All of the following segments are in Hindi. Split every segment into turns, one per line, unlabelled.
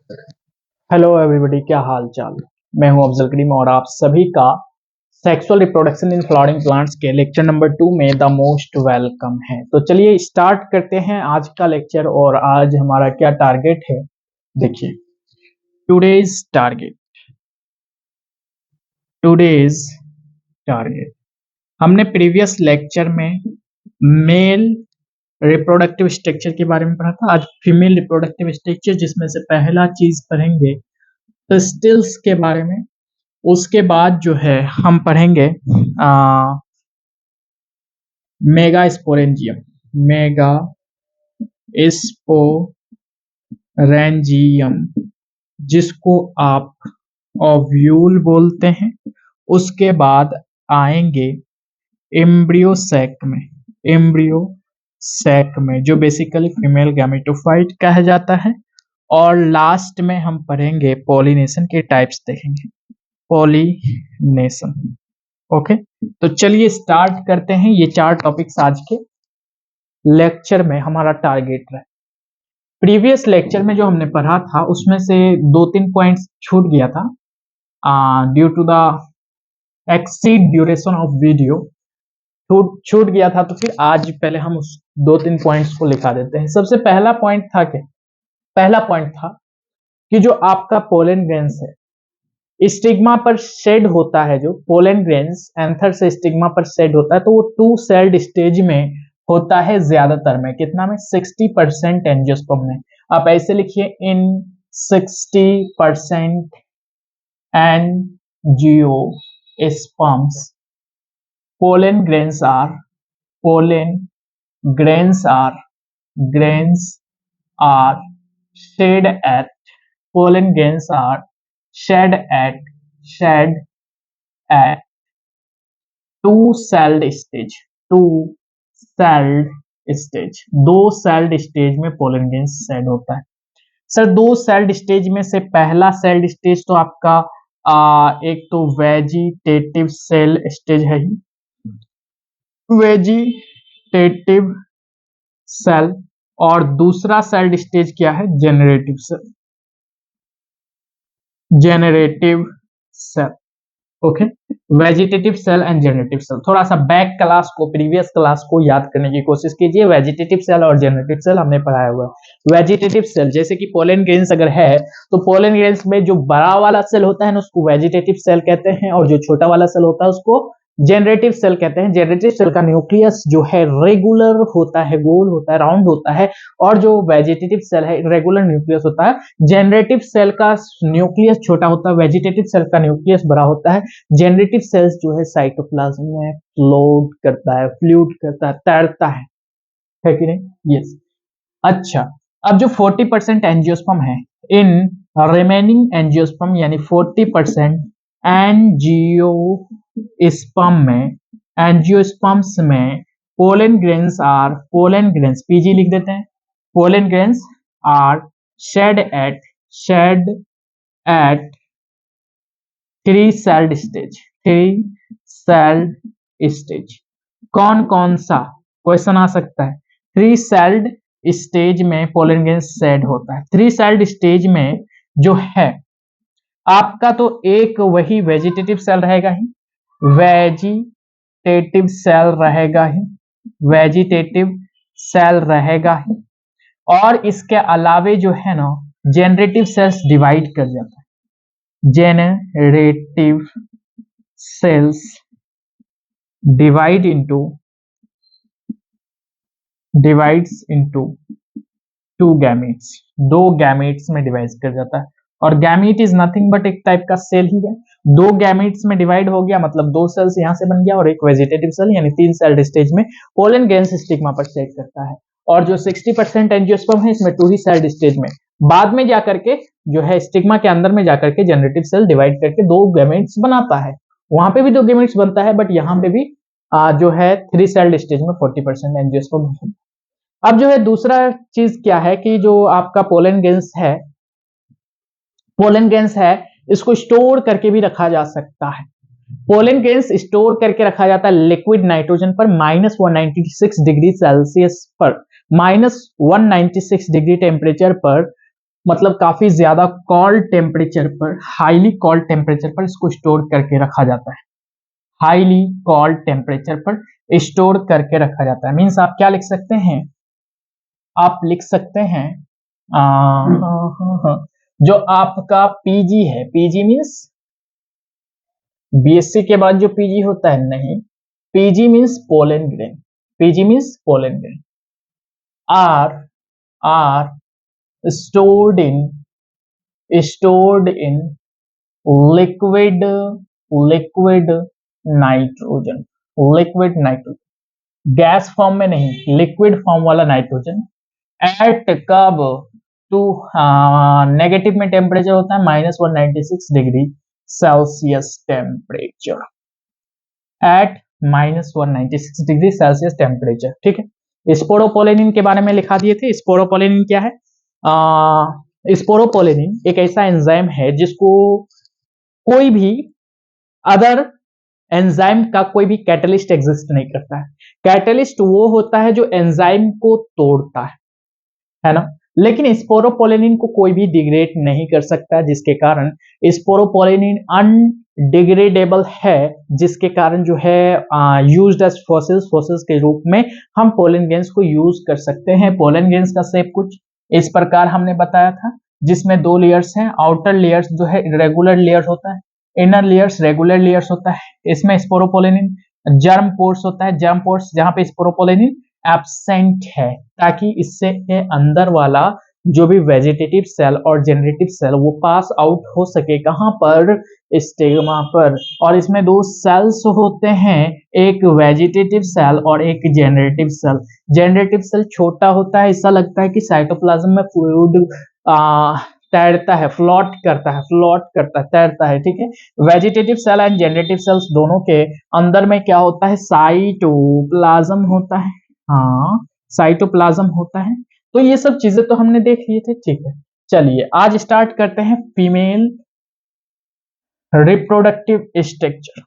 हेलो एवरीबॉडी, क्या हाल चाल। मैं हूं अफजल करीम और आप सभी का sexual reproduction in flowering plants के लेक्चर नंबर 2 में द मोस्ट वेलकम है। तो चलिए स्टार्ट करते हैं आज का लेक्चर। और आज हमारा क्या टारगेट है, देखिए। टुडेज टारगेट टुडेज टारगेट हमने प्रीवियस लेक्चर में मेल रिप्रोडक्टिव स्ट्रक्चर के बारे में पढ़ा था। आज फीमेल रिप्रोडक्टिव स्ट्रक्चर, जिसमें से पहला चीज पढ़ेंगे पिस्टिल्स के बारे में। उसके बाद जो है हम पढ़ेंगे मेगा स्पोरेंजियम, मेगा स्पोरेंजियम जिसको आप ओव्यूल बोलते हैं। उसके बाद आएंगे एम्ब्रियो सैक में जो बेसिकली फीमेल गैमेटोफाइट कहा जाता है। और लास्ट में हम पढ़ेंगे पॉलिनेशन के टाइप्स देखेंगे, पॉलिनेशन। ओके, तो चलिए स्टार्ट करते हैं। ये 4 टॉपिक्स आज के लेक्चर में हमारा टारगेट रहे। प्रीवियस लेक्चर में जो हमने पढ़ा था उसमें से 2-3 पॉइंट्स छूट गया था due to the exceed duration of video, छूट गया था। तो फिर आज पहले हम उस 2-3 पॉइंट्स को लिखा देते हैं। सबसे पहला पॉइंट था क्या? पहला पॉइंट था कि जो आपका पोलन ग्रेन्स है, स्टिग्मा पर शेड होता है, जो पोलन ग्रेन्स एंथर से स्टिग्मा पर शेड होता है, तो वो 2 सेल्ड स्टेज में होता है ज्यादातर में। कितना में? 60% एंजियोस्पर्म में। आप ऐसे लिखिए, इन 60% angiosperms pollen grains are pollen grains are shed at pollen grains are shed at two celled stage, 2 sailed stage में पोलन ग्रेन्स शेड होता है। सर 2 सेल्ड स्टेज में से पहला सेल्ड स्टेज तो आपका एक तो वेजिटेटिव सेल स्टेज है ही, वेजिटेटिव सेल। और दूसरा सेल्ड स्टेज क्या है? Generative cell. Okay, vegetative cell and generative cell. थोड़ा सा बैक क्लास को, प्रीवियस क्लास को याद करने की कोशिश कीजिए। वेजिटेटिव सेल और जेनरेटिव सेल हमने पढ़ाया हुआ है। वेजिटेटिव सेल जैसे कि पोलन ग्रेन्स अगर है तो पोलन ग्रेन्स में जो बड़ा वाला सेल होता है ना उसको वेजिटेटिव सेल कहते हैं, और जो छोटा वाला सेल होता है उसको जेनरेटिव सेल कहते हैं। जेनरेटिव सेल का न्यूक्लियस जो है रेगुलर होता है, गोल होता है, राउंड होता है, और जो वेजिटेटिव सेल है रेगुलर न्यूक्लियस होता है। जेनरेटिव सेल का न्यूक्लियस छोटा होता है, वेजिटेटिव सेल का न्यूक्लियस बड़ा होता है। जेनरेटिव सेल्स जो है साइटोप्लाज्म में फ्लोट करता है, फ्लूट करता है, तैरता है कि नहीं? यस। अच्छा, अब जो 40% एंजियोस्पर्म है, इन रिमेनिंग एंजियोस्पर्म यानी 40% एंजियोस्पर्म्स में पोलन ग्रेन्स पीजी लिख देते हैं। Pollen grains are shed at 3 celled stage. कौन कौन सा क्वेश्चन आ सकता है? 3 सेल्ड स्टेज में पोलन ग्रेन्स शेड होता है। 3 सेल्ड स्टेज में जो है आपका तो एक वही वेजिटेटिव सेल रहेगा ही, वेजिटेटिव सेल रहेगा ही। और इसके अलावे जो है ना जेनरेटिव सेल्स डिवाइड कर जाता है। Generative cells divides into 2 gametes, 2 gametes में डिवाइड कर जाता है। और गैमेट इज नथिंग बट एक टाइप का सेल ही है। 2 गैमेट्स में डिवाइड हो गया मतलब 2 सेल्स यहां से बन गया, और एक वेजिटेटिव सेल यानी 3 सेल्ड स्टेज में पोलन ग्रेन्स स्टिग्मा पर शेड करता है। और जो 60% एंजियोस्पर्म है इसमें 2 ही सेल्ड स्टेज में, बाद में जाकर के जो है स्टिग्मा के अंदर में जाकर के जेनरेटिव सेल डिवाइड करके 2 गैमेट्स बनाता है। वहां पे भी 2 गैमेट्स बनता है, बट यहाँ पे भी जो है 3 सेल्ड स्टेज में 40% एंजियोस्पर्म है। अब जो है दूसरा चीज क्या है कि जो आपका पोलन ग्रेन्स है इसको स्टोर करके भी रखा जा सकता है। पोलन ग्रेन्स स्टोर करके रखा जाता है लिक्विड नाइट्रोजन पर -196 डिग्री सेल्सियस पर, -196 डिग्री टेम्परेचर पर मतलब काफी ज्यादा कोल्ड टेम्परेचर पर, हाईली कोल्ड टेम्परेचर पर इसको स्टोर करके रखा जाता है। हाईली कोल्ड टेम्परेचर पर स्टोर करके रखा जाता है। मीन्स आप क्या लिख सकते हैं, आप लिख सकते हैं जो आपका पीजी है, पीजी मीन्स बीएससी के बाद जो पीजी होता है, नहीं, PG means pollen grain, PG means pollen grain are stored in stored in liquid liquid nitrogen, liquid nitrogen, gas form में नहीं, लिक्विड फॉर्म वाला नाइट्रोजन। एट कब, टू नेगेटिव में टेम्परेचर होता है -196 degree Celsius temperature, at -196 degree Celsius temperature. ठीक है, स्पोरोपोलेनिन के बारे में लिखा दिए थे। स्पोरोपोलेनिन क्या है? स्पोरोपोलेनिन एक ऐसा एंजाइम है जिसको कोई भी अदर एंजाइम का कोई भी कैटलिस्ट एग्जिस्ट नहीं करता है। कैटलिस्ट वो होता है जो एंजाइम को तोड़ता है ना, लेकिन स्पोरोपोलेनिन को कोई भी डिग्रेड नहीं कर सकता, जिसके कारण स्पोरोपोलेनिन अनडिग्रेडेबल है, जिसके कारण जो है यूज्ड एज फॉसिल्स के रूप में हम पोलन ग्रेन्स को यूज कर सकते हैं। पोलन ग्रेन्स का शेप कुछ इस प्रकार हमने बताया था, जिसमें दो लेयर्स हैं। आउटर लेयर्स जो है रेगुलर लेयर्स होता है, इनर लेयर्स रेगुलर लेयर्स होता है। इसमें स्पोरोपोलेनिन जर्म पोर्स होता है, जर्म पोर्स जहां पे स्पोरोपोलेनिन एब्सेंट है, ताकि इससे अंदर वाला जो भी वेजिटेटिव सेल और जेनरेटिव सेल वो पास आउट हो सके, कहां पर, स्टेगमा पर। और इसमें दो सेल्स होते हैं, एक वेजिटेटिव सेल और एक जेनरेटिव सेल। जेनरेटिव सेल छोटा होता है, ऐसा लगता है कि साइटोप्लाज्म में फ्लूइड तैरता है, फ्लोट करता है, तैरता है। ठीक है, vegetative cell and generative cells दोनों के अंदर में क्या होता है, साइटोप्लाज्म होता है। हाँ, साइटोप्लाज्म होता है। तो ये सब चीजें तो हमने देख लिए थे। ठीक है, चलिए आज स्टार्ट करते हैं female reproductive structure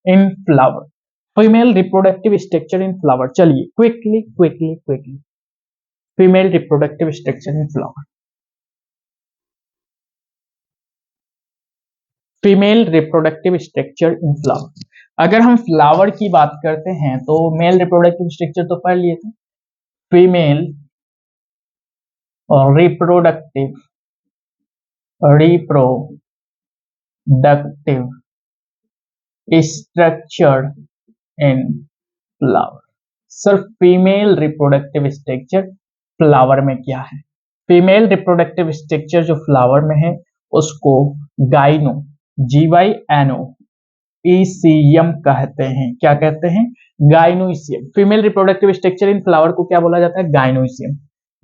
in flower. Female reproductive structure in flower, चलिए quickly female reproductive structure in flower. Female reproductive structure in flower. अगर हम फ्लावर की बात करते हैं तो मेल रिप्रोडक्टिव स्ट्रक्चर तो पढ़ लिए थे। Female reproductive structure in flower. Sir female reproductive structure flower में क्या है? फीमेल रिप्रोडक्टिव स्ट्रक्चर जो फ्लावर में है उसको गाइनो, GYNO ईसीएम कहते हैं। क्या कहते हैं? Gynoecium. Female reproductive structure in flower को क्या बोला जाता है? गाइनोईसियम,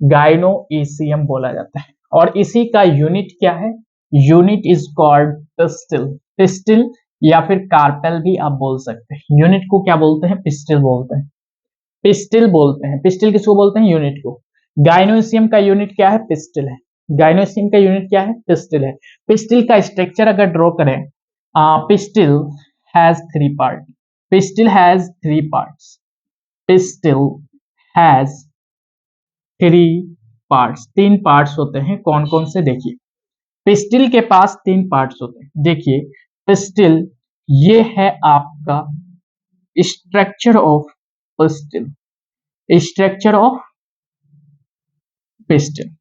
गाइनोईसियम बोला जाता है। और इसी का यूनिट क्या है? Unit is called pistil. Pistil या फिर कार्पेल भी आप बोल सकते हैं। यूनिट को क्या बोलते हैं? पिस्टिल बोलते हैं, पिस्टिल बोलते हैं। पिस्टिल किसको बोलते हैं? यूनिट को। गाइनोईसियम का यूनिट क्या है? पिस्टिल है। गाइनोईसियम का यूनिट क्या है? पिस्टिल है। पिस्टिल का स्ट्रक्चर अगर ड्रॉ करें, pistil has three part. Pistil has three parts. Pistil has three parts. तीन parts होते हैं। कौन कौन से? देखिए, पिस्टिल के पास तीन parts होते हैं। देखिए, पिस्टिल ये है आपका structure of pistil, structure of pistil,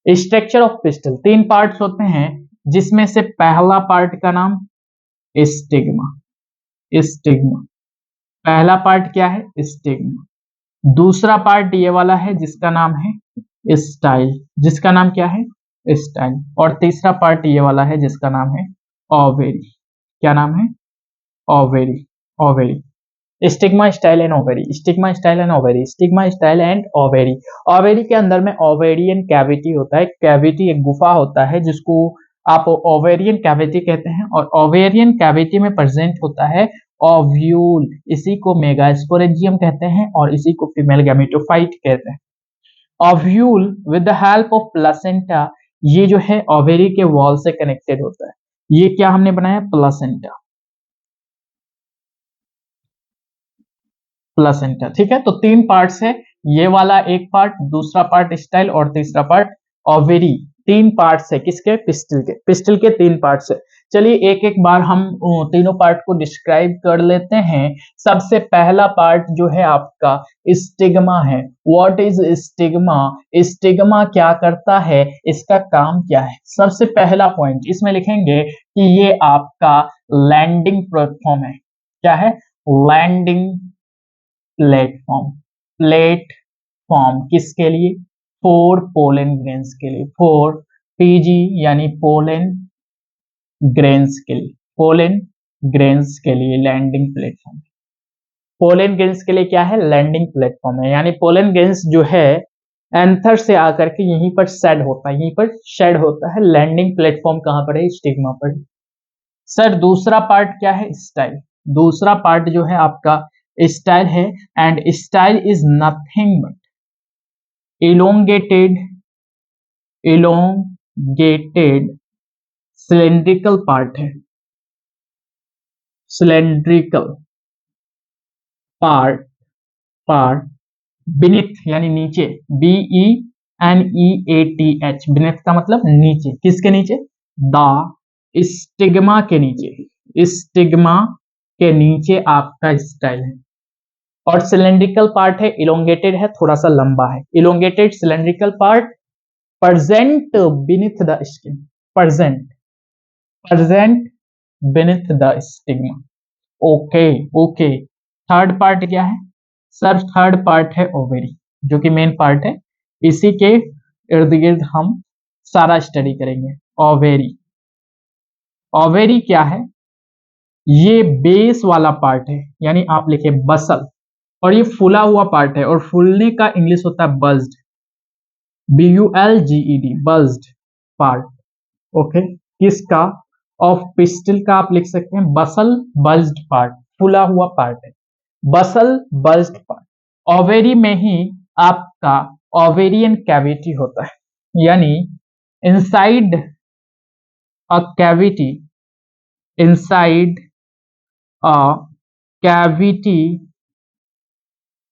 structure of pistil. तीन parts होते हैं, जिसमें से पहला part का नाम स्टिग्मा, स्टिग्मा। पहला पार्ट क्या है? स्टिग्मा। दूसरा पार्ट ये वाला है जिसका नाम है स्टाइल, जिसका नाम क्या है? स्टाइल। और तीसरा पार्ट ये वाला है जिसका नाम है ओवेरी। क्या नाम है? Ovary, ovary. Stigma, style and ovary, stigma, style and ovary, stigma, style and ovary. Ovary के अंदर में ओवेरियन कैविटी होता है। कैविटी एक गुफा होता है जिसको आप ओवेरियन कैविटी कहते हैं। और ओवेरियन कैविटी में प्रेजेंट होता है ओव्यूल, इसी को मेगास्पोरेंजियम कहते हैं और इसी को फीमेल गैमेटोफाइट कहते हैं। Ovule with the help of placenta, ये जो है ओवेरी के वॉल से कनेक्टेड होता है। ये क्या हमने बनाया? Placenta, placenta. ठीक है, तो तीन पार्ट्स है, ये वाला एक पार्ट, दूसरा पार्ट स्टाइल और तीसरा पार्ट ओवेरी। तीन पार्ट्स है किसके, पिस्टल के तीन पार्ट्स है। चलिए एक एक बार हम तीनों पार्ट को डिस्क्राइब कर लेते हैं। सबसे पहला पार्ट जो है आपका स्टिग्मा है। What is stigma? स्टिग्मा क्या करता है, इसका काम क्या है? सबसे पहला पॉइंट इसमें लिखेंगे कि ये आपका लैंडिंग प्लेटफॉर्म है। क्या है? Landing platform. प्लेटफॉर्म किसके लिए? फॉर पोलन ग्रेन्स के लिए। फॉर पीजी यानी पोलन ग्रेन्स के लिए। पोलन ग्रेन्स के लिए लैंडिंग प्लेटफॉर्म। पोलन ग्रेन्स के लिए क्या है? लैंडिंग प्लेटफॉर्म है। यानी पोलन ग्रेन्स जो है एंथर से आकर के यहीं पर शेड होता है, यहीं पर शेड होता है। लैंडिंग प्लेटफॉर्म कहां पर है? स्टिग्मा पर। सर दूसरा पार्ट क्या है? स्टाइल। दूसरा पार्ट जो है आपका स्टाइल है। And style is nothing but elongated cylindrical part है। सिलेंड्रिकल पार्ट बीनीथ यानी नीचे। BENEATH बीनीथ का मतलब नीचे। किसके नीचे? द स्टिग्मा के नीचे। स्टिग्मा के नीचे आपका स्टाइल है। और सिलेंड्रिकल पार्ट है, इलोंगेटेड है, थोड़ा सा लंबा है। Elongated cylindrical part present beneath the skin. Present beneath the stigma. Okay. Third part क्या है? सर थर्ड पार्ट है ओवेरी, जो कि मेन पार्ट है। इसी के इर्द गिर्द हम सारा स्टडी करेंगे। ओवेरी क्या है? ये बेस वाला पार्ट है, यानी आप लिखे बसल। और ये फूला हुआ पार्ट है, और फूलने का इंग्लिश होता है bulged. BULGED bulged part. Okay. किसका? ऑफ पिस्टल का आप लिख सकते हैं बसल बल्ज्ड पार्ट। फूला हुआ पार्ट है, बसल बल्ज्ड पार्ट। ओवेरी में ही आपका ओवेरियन कैविटी होता है, यानी inside a cavity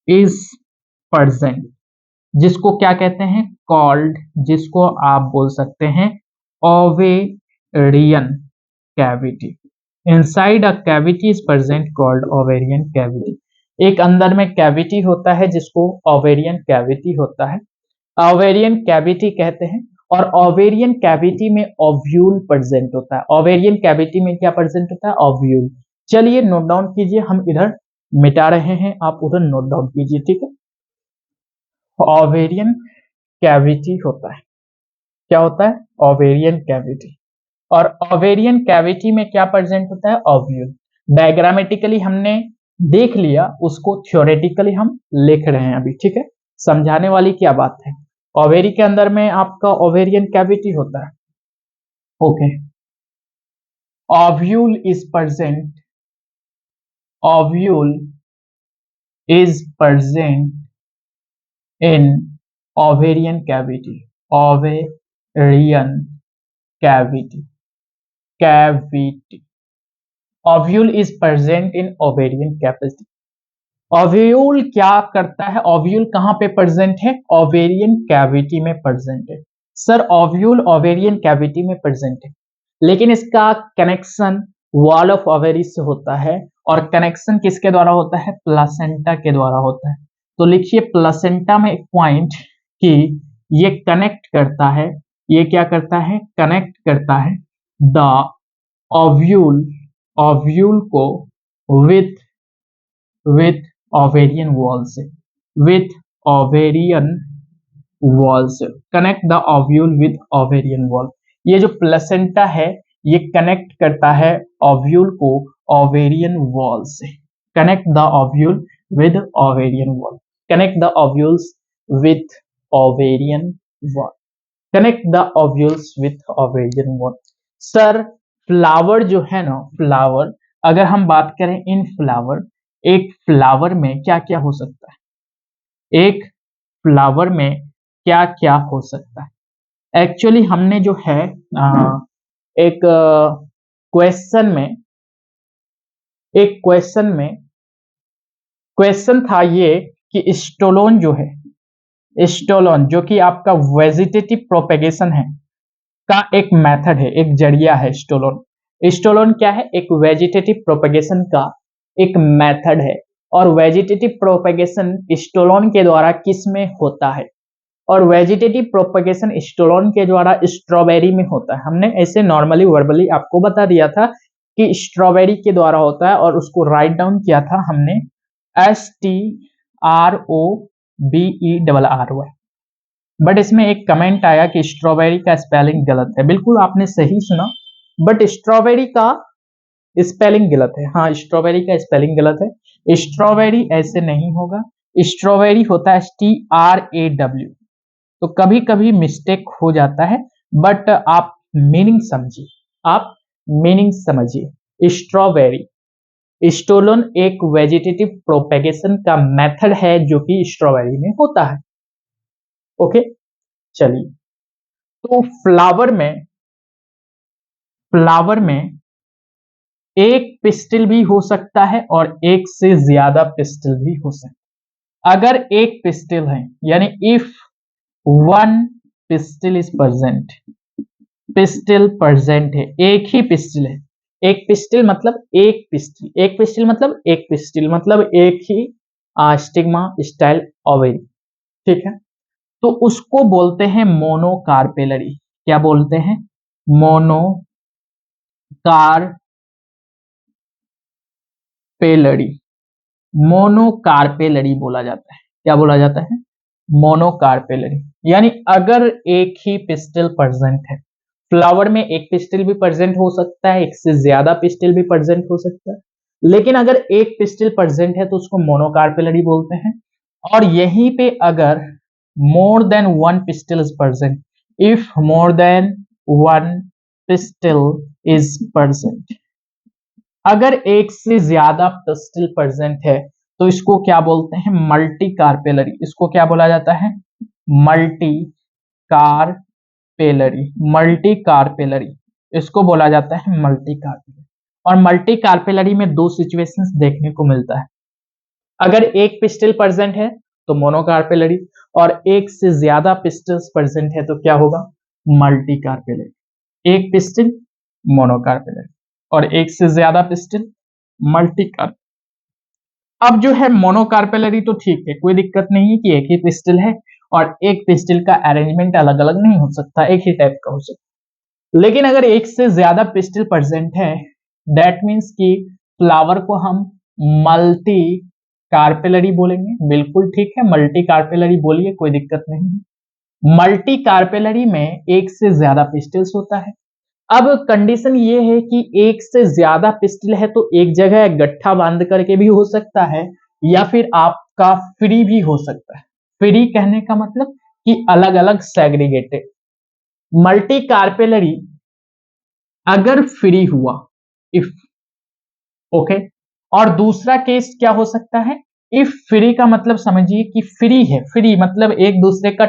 is present, जिसको क्या कहते हैं? कॉल्ड, जिसको आप बोल सकते हैं ovarian cavity. Inside a cavity is present called ovarian cavity. एक अंदर में कैविटी होता है जिसको ओवेरियन कैविटी होता है, ओवेरियन कैविटी कहते हैं। और ओवेरियन कैविटी में ओव्यूल प्रेजेंट होता है। ओवेरियन कैविटी में क्या प्रेजेंट होता है? ओव्यूल। चलिए नोट डाउन कीजिए, हम इधर मिटा रहे हैं, आप उधर नोट डाउन कीजिए, ठीक है। ओवेरियन कैविटी होता है, क्या होता है? Ovarian cavity. और ओवेरियन कैविटी में क्या प्रेजेंट होता है? ओव्यूल। डायग्रामेटिकली हमने देख लिया, उसको थ्योरेटिकली हम लिख रहे हैं अभी, ठीक है। समझाने वाली क्या बात है। ओवेरी के अंदर में आपका ओवेरियन कैविटी होता है। Okay. Ovule is present in ovarian cavity. Ovarian cavity. Ovule is present in ovarian cavity. Ovule क्या करता है? ओव्यूल कहां पे प्रेजेंट है? ओवेरियन कैविटी में प्रेजेंट है। सर ओव्यूल ओवेरियन कैविटी में प्रेजेंट है, लेकिन इसका कनेक्शन वॉल ऑफ ओवेरी से होता है। और कनेक्शन किसके द्वारा होता है? प्लासेंटा के द्वारा होता है। तो लिखिए प्लासेंटा में एक पॉइंट कि ये कनेक्ट करता है। ये क्या करता है? कनेक्ट करता है द ओव्यूल को विथ ओवेरियन वॉल से। विथ ओवेरियन वॉल से connect the ovule with ovarian wall. ये जो प्लेसेंटा है ये कनेक्ट करता है ओव्यूल को ओवेरियन वॉल से। Connect the ovule with ovarian wall. Connect the ovules with ovarian wall. Connect the ovules with ovarian wall. Sir flower जो है ना, फ्लावर, अगर हम बात करें इन फ्लावर, एक फ्लावर में क्या क्या हो सकता है? एक फ्लावर में क्या क्या हो सकता है? एक्चुअली हमने जो है एक क्वेश्चन था ये कि स्टोलोन जो है, स्टोलोन जो कि आपका वेजिटेटिव प्रोपेगेशन है, का एक मेथड है, एक जरिया है स्टोलोन। स्टोलोन क्या है? एक वेजिटेटिव प्रोपेगेशन का एक मेथड है। और वेजिटेटिव प्रोपेगेशन स्टोलोन के द्वारा किस में होता है? और वेजिटेटिव प्रोपेगेशन स्टोलोन के द्वारा स्ट्रॉबेरी में होता है। हमने ऐसे नॉर्मली वर्बली आपको बता दिया था कि स्ट्रॉबेरी के द्वारा होता है, और उसको राइट डाउन किया था हमने STROBERRY। बट इसमें एक कमेंट आया कि स्ट्रॉबेरी का स्पेलिंग गलत है। बिल्कुल आपने सही सुना, बट स्ट्रॉबेरी का स्पेलिंग गलत है। हाँ, स्ट्रॉबेरी का स्पेलिंग गलत है। स्ट्रॉबेरी ऐसे नहीं होगा, स्ट्रॉबेरी होता है STRAW। तो कभी कभी मिस्टेक हो जाता है, बट आप मीनिंग समझिए, आप मीनिंग समझिए। स्ट्रॉबेरी स्टोलन एक वेजिटेटिव प्रोपेगेशन का मेथड है जो कि स्ट्रॉबेरी में होता है। ओके, चलिए। तो फ्लावर में एक पिस्टिल भी हो सकता है और एक से ज्यादा पिस्टिल भी हो सकता है। अगर एक पिस्टिल है, यानी if one pistil is present, pistil present है, एक ही पिस्टिल है। एक पिस्टिल मतलब एक पिस्टिल, एक पिस्टिल मतलब एक पिस्टिल, मतलब एक ही स्टिग्मा स्टाइल ओवेरी। ठीक है, तो उसको बोलते हैं मोनोकार्पेलरी। क्या बोलते हैं? मोनोकार्पेलरी। मोनोकार्पेलरी बोला जाता है। क्या बोला जाता है? मोनोकार्पेलरी। यानी अगर एक ही पिस्टिल प्रेजेंट है, फ्लावर में एक पिस्टिल भी प्रेजेंट हो सकता है, एक से ज्यादा पिस्टिल भी प्रेजेंट हो सकता है, लेकिन अगर एक पिस्टिल प्रेजेंट है तो उसको मोनोकार्पेलरी बोलते हैं। और यहीं पे अगर more than one pistil is present, if more than one pistil is present, अगर एक से ज्यादा पिस्टिल प्रेजेंट है तो इसको क्या बोलते हैं? Multi carpellary. इसको क्या बोला जाता है? Multi carpellary. मल्टी कार्पेलरी इसको बोला जाता है, मल्टी कार्पेलरी। और मल्टी कार्पेलरी में दो सिचुएशंस देखने को मिलता है। अगर एक पिस्टिल प्रेजेंट है तो मोनोकार्पेलरी, और एक से ज्यादा पिस्टल्स प्रेजेंट है तो क्या होगा? Multi carpellary. एक पिस्टिल मोनोकार्पेलरी, और एक से ज्यादा पिस्टिल मल्टी कार्पेलरी। अब जो है मोनोकार्पेलरी तो ठीक है, कोई दिक्कत नहीं है कि एक ही पिस्टिल है, और एक पिस्टिल का अरेंजमेंट अलग अलग नहीं हो सकता, एक ही टाइप का हो सकता। लेकिन अगर एक से ज्यादा पिस्टिल प्रेजेंट है, दैट मीन्स कि फ्लावर को हम मल्टी कार्पेलरी बोलेंगे। बिल्कुल ठीक है, मल्टी कार्पेलरी बोलिए, कोई दिक्कत नहीं। मल्टी कार्पेलरी में एक से ज्यादा पिस्टिल्स होता है। अब कंडीशन ये है कि एक से ज्यादा पिस्टल है तो एक जगह गट्ठा बांध करके भी हो सकता है, या फिर आपका फ्री भी हो सकता है। फ्री कहने का मतलब कि अलग अलग सेग्रीगेटेड। मल्टी कार्पेलरी अगर फ्री हुआ, इफ, ओके। और दूसरा केस क्या हो सकता है? इफ फ्री का मतलब समझिए कि फ्री है, फ्री मतलब एक दूसरे का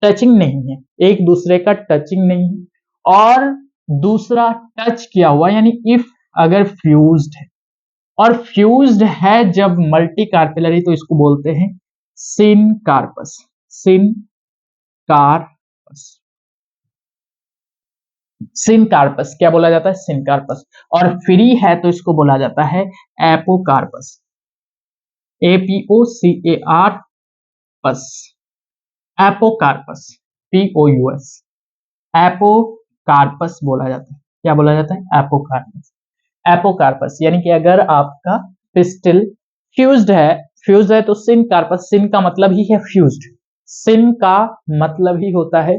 टचिंग नहीं है, एक दूसरे का टचिंग नहीं है। और दूसरा टच किया हुआ, यानी इफ अगर फ्यूज्ड है, और फ्यूज्ड है जब मल्टी कार्पेलरी, तो इसको बोलते हैं सिन कार्पस। सिन कार्पस। सिन कार्पस क्या बोला जाता है? सिन कार्पस। और फ्री है तो इसको बोला जाता है एपोकार्पस। APOCAR पस, एपोकार्पस, POUS, एपोकार्पस बोला जाता है। क्या बोला जाता है? एपोकार्पस। एपोकार्पस यानी कि अगर आपका पिस्टिल फ्यूज्ड है, फ्यूज्ड है तो सिन कार्पस, सिन का मतलब ही है फ्यूज्ड, सिन का मतलब ही होता है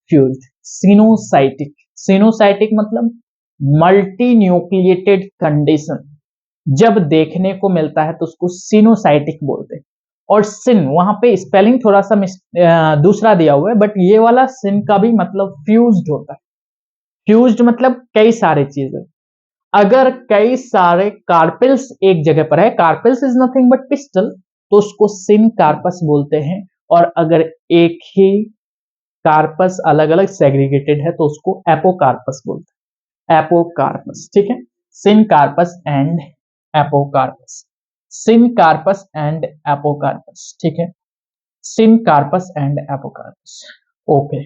फ्यूज्ड। सिनोसाइटिक, सिनोसाइटिक मतलब मल्टी न्यूक्लिएटेड कंडीशन जब देखने को मिलता है तो उसको सिनोसाइटिक बोलते हैं। और सिन वहां पे स्पेलिंग थोड़ा सा दूसरा दिया हुआ है, बट ये वाला सिन का भी मतलब फ्यूज्ड होता है। फ्यूज्ड मतलब कई सारे चीजें। अगर कई सारे कार्पेल्स एक जगह पर है, carpels is nothing but pistol, तो उसको सिन कार्पस बोलते हैं। और अगर एक ही कार्पस अलग अलग सेग्रीगेटेड है तो उसको एपोकार्पस बोलते हैं। एपोकार्पस, ठीक है। Syncarpous and apocarpous, syncarpous and apocarpous, ठीक है। Syncarpous and apocarpous, okay.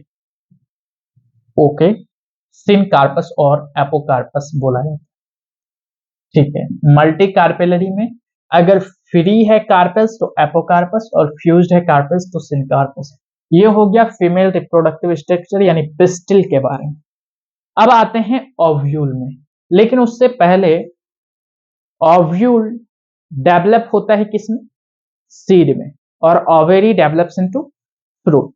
Okay, syncarpous और एपोकार्पस बोला जाता है। ठीक है, मल्टी कार्पेलरी में अगर फ्री है कार्पस तो एपोकार्पस और फ्यूज्ड है कार्पस तो सिनकार्पस। ये हो गया फीमेल रिप्रोडक्टिव स्ट्रक्चर यानी पिस्टिल के बारे में। अब आते हैं ओव्यूल में, लेकिन उससे पहले ओव्यूल डेवलप होता है किसमें? सीड में। और ovary develops into fruit.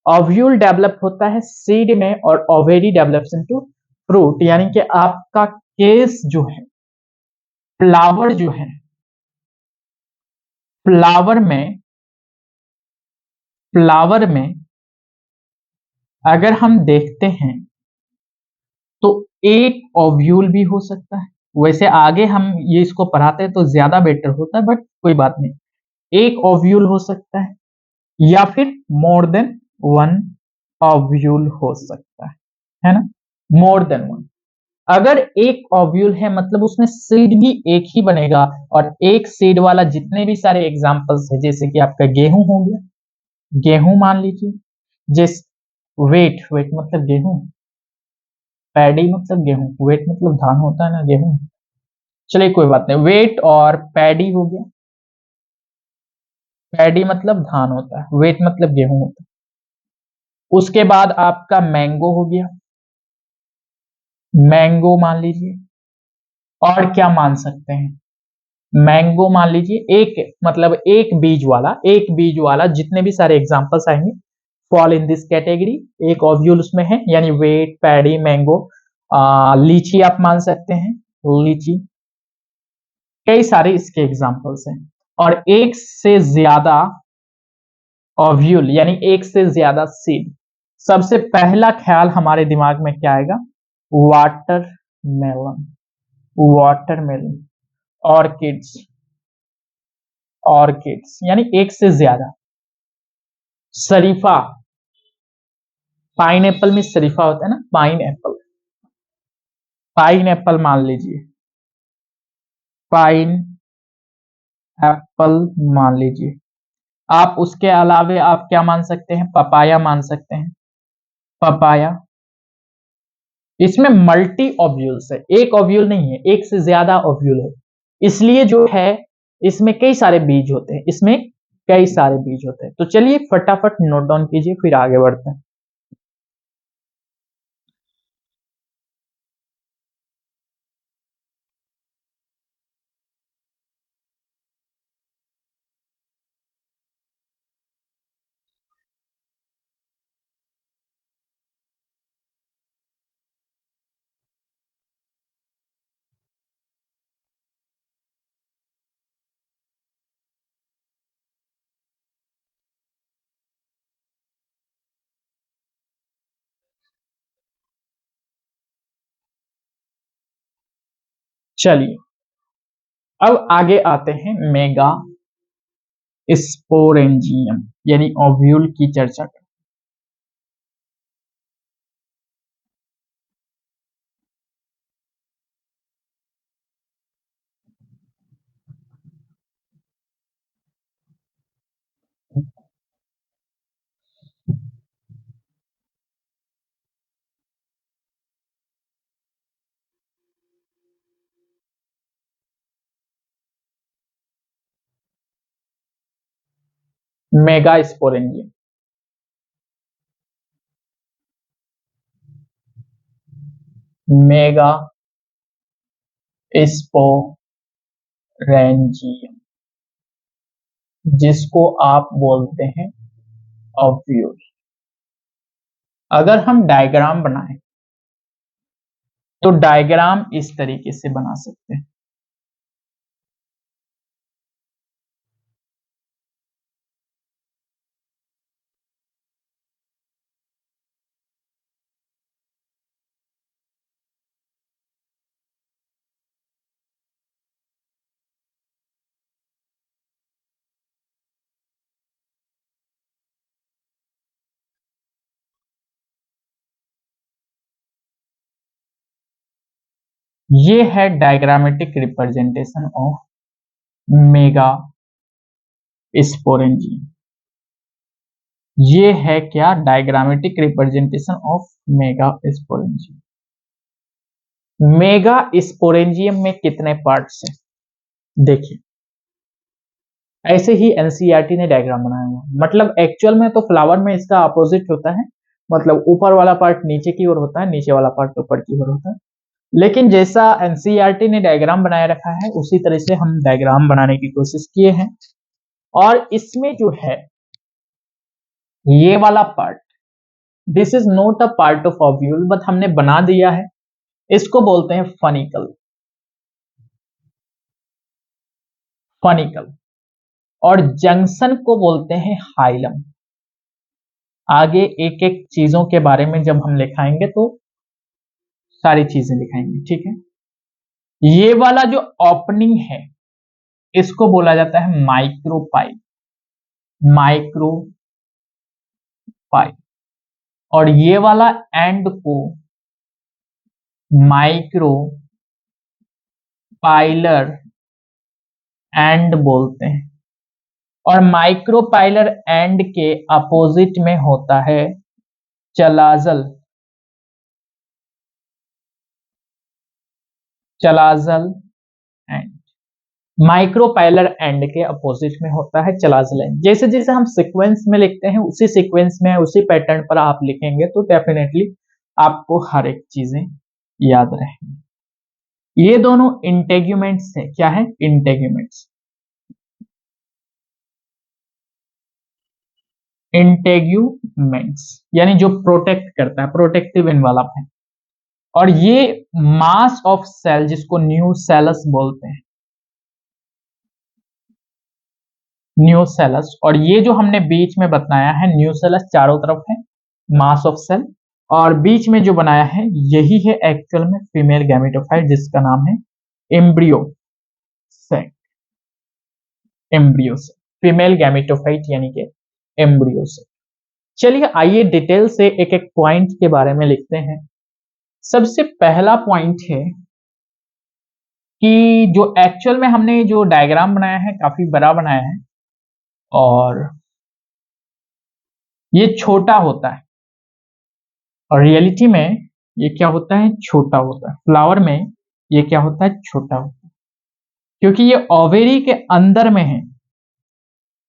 Ovule develop होता है सीड में और ओवेरी डेवलप्स इनटू फ्रूट, यानी कि आपका केस जो है, फ्लावर जो है, फ्लावर में फ्लावर में अगर हम देखते हैं तो एक ओव्यूल भी हो सकता है। वैसे आगे हम ये इसको पढ़ाते हैं तो ज्यादा बेटर होता है, बट कोई बात नहीं। एक ओव्यूल हो सकता है या फिर मोर देन वन ओव्यूल हो सकता है ना? More than one. अगर एक ओव्यूल है मतलब उसमें सीड भी एक ही बनेगा, और एक सीड वाला जितने भी सारे एग्जांपल्स है, जैसे कि आपका गेहूं हो गया, गेहूं मान लीजिए, जिस वेट वेट मतलब गेहूं, पैडी मतलब गेहूं, वेट मतलब धान होता है ना, गेहूं। चलिए कोई बात नहीं, वेट और पैडी हो गया। पैडी मतलब धान होता है, वेट मतलब गेहूं होता है। उसके बाद आपका मैंगो हो गया, मैंगो मान लीजिए। और क्या मान सकते हैं? मैंगो मान लीजिए, एक मतलब एक बीज वाला जितने भी सारे एग्जांपल्स आएंगे फॉल इन दिस कैटेगरी। एक ओव्यूल उसमें है, यानी वेट, पैडी, मैंगो। लीची आप मान सकते हैं, लीची। कई सारे इसके एग्जांपल्स हैं। और एक से ज्यादा ओव्यूल यानी एक से ज्यादा सीड। सबसे पहला ख्याल हमारे दिमाग में क्या आएगा? Watermelon, watermelon. ऑर्किड्स, ऑर्किड्स यानी एक से ज्यादा। शरीफा, पाइन एप्पल में शरीफा होता है ना, पाइन एप्पल। पाइन एप्पल मान लीजिए, पाइन एप्पल मान लीजिए। आप उसके अलावे आप क्या मान सकते हैं? पपाया मान सकते हैं, पपाया। इसमें मल्टी ओव्यूल्स है, एक ओव्यूल नहीं है, एक से ज्यादा ओव्यूल है। इसलिए जो है इसमें कई सारे बीज होते हैं, इसमें कई सारे बीज होते हैं। तो चलिए फटाफट नोट डाउन कीजिए, फिर आगे बढ़ते हैं। चलिए अब आगे आते हैं मेगा स्पोरेंजियम यानी ओव्यूल की चर्चा करें। मेगा स्पोरेंजियम, मेगा स्पोरेंजियम, जिसको आप बोलते हैं ओव्यूल। अगर हम डायग्राम बनाएं तो डायग्राम इस तरीके से बना सकते हैं। ये है diagrammatic representation of mega sporangium. ये है क्या, diagrammatic representation of mega sporangium. Mega sporangium में कितने पार्ट्स हैं, देखिए ऐसे ही एनसीईआरटी ने डायग्राम बनाया हुआ, मतलब एक्चुअल में तो फ्लावर में इसका अपोजिट होता है, मतलब ऊपर वाला पार्ट नीचे की ओर होता है, नीचे वाला पार्ट ऊपर की ओर होता है। लेकिन जैसा एनसीईआरटी ने डायग्राम बनाए रखा है उसी तरह से हम डायग्राम बनाने की कोशिश किए हैं। और इसमें जो है ये वाला part, this is not a part of ovule, but हमने बना दिया है, इसको बोलते हैं फनिकल। फनिकल और जंक्शन को बोलते हैं हाइलम। आगे एक एक चीजों के बारे में जब हम लिखाएंगे तो सारी चीजें लिखाएंगे, ठीक है। ये वाला जो ओपनिंग है इसको बोला जाता है माइक्रोपाइल। माइक्रोपाइल। और ये वाला एंड को माइक्रो पाइलर एंड बोलते हैं। और माइक्रोपाइलर एंड के अपोजिट में होता है चलाजल। चलाजल एंड, माइक्रोपाइलर एंड के अपोजिट में होता है चलाजल एंड। जैसे जैसे हम सीक्वेंस में लिखते हैं उसी सीक्वेंस में उसी पैटर्न पर आप लिखेंगे तो डेफिनेटली आपको हर एक चीजें याद रहेंगी। ये दोनों इंटेग्यूमेंट्स है, क्या है, इंटेग्यूमेंट्स। इंटेग्यूमेंट्स यानी जो प्रोटेक्ट करता है, प्रोटेक्टिव इन्वॉल्वमेंट। और ये मास ऑफ सेल जिसको न्यूसेलस बोलते हैं, न्यूसेलस। और ये जो हमने बीच में बताया है न्यूसेलस चारों तरफ है मास ऑफ सेल, और बीच में जो बनाया है यही है एक्चुअल में फीमेल गैमेटोफाइट जिसका नाम है एम्ब्रियो सेक। एम्ब्रियो सेक, फीमेल गैमेटोफाइट यानी कि एम्ब्रियो सेक। चलिए आइए डिटेल से एक एक पॉइंट के बारे में लिखते हैं। सबसे पहला पॉइंट है कि जो एक्चुअल में हमने जो डायग्राम बनाया है काफी बड़ा बनाया है और ये छोटा होता है, और रियलिटी में ये क्या होता है, छोटा होता है। फ्लावर में ये क्या होता है, छोटा होता है, क्योंकि ये ओवेरी के अंदर में है।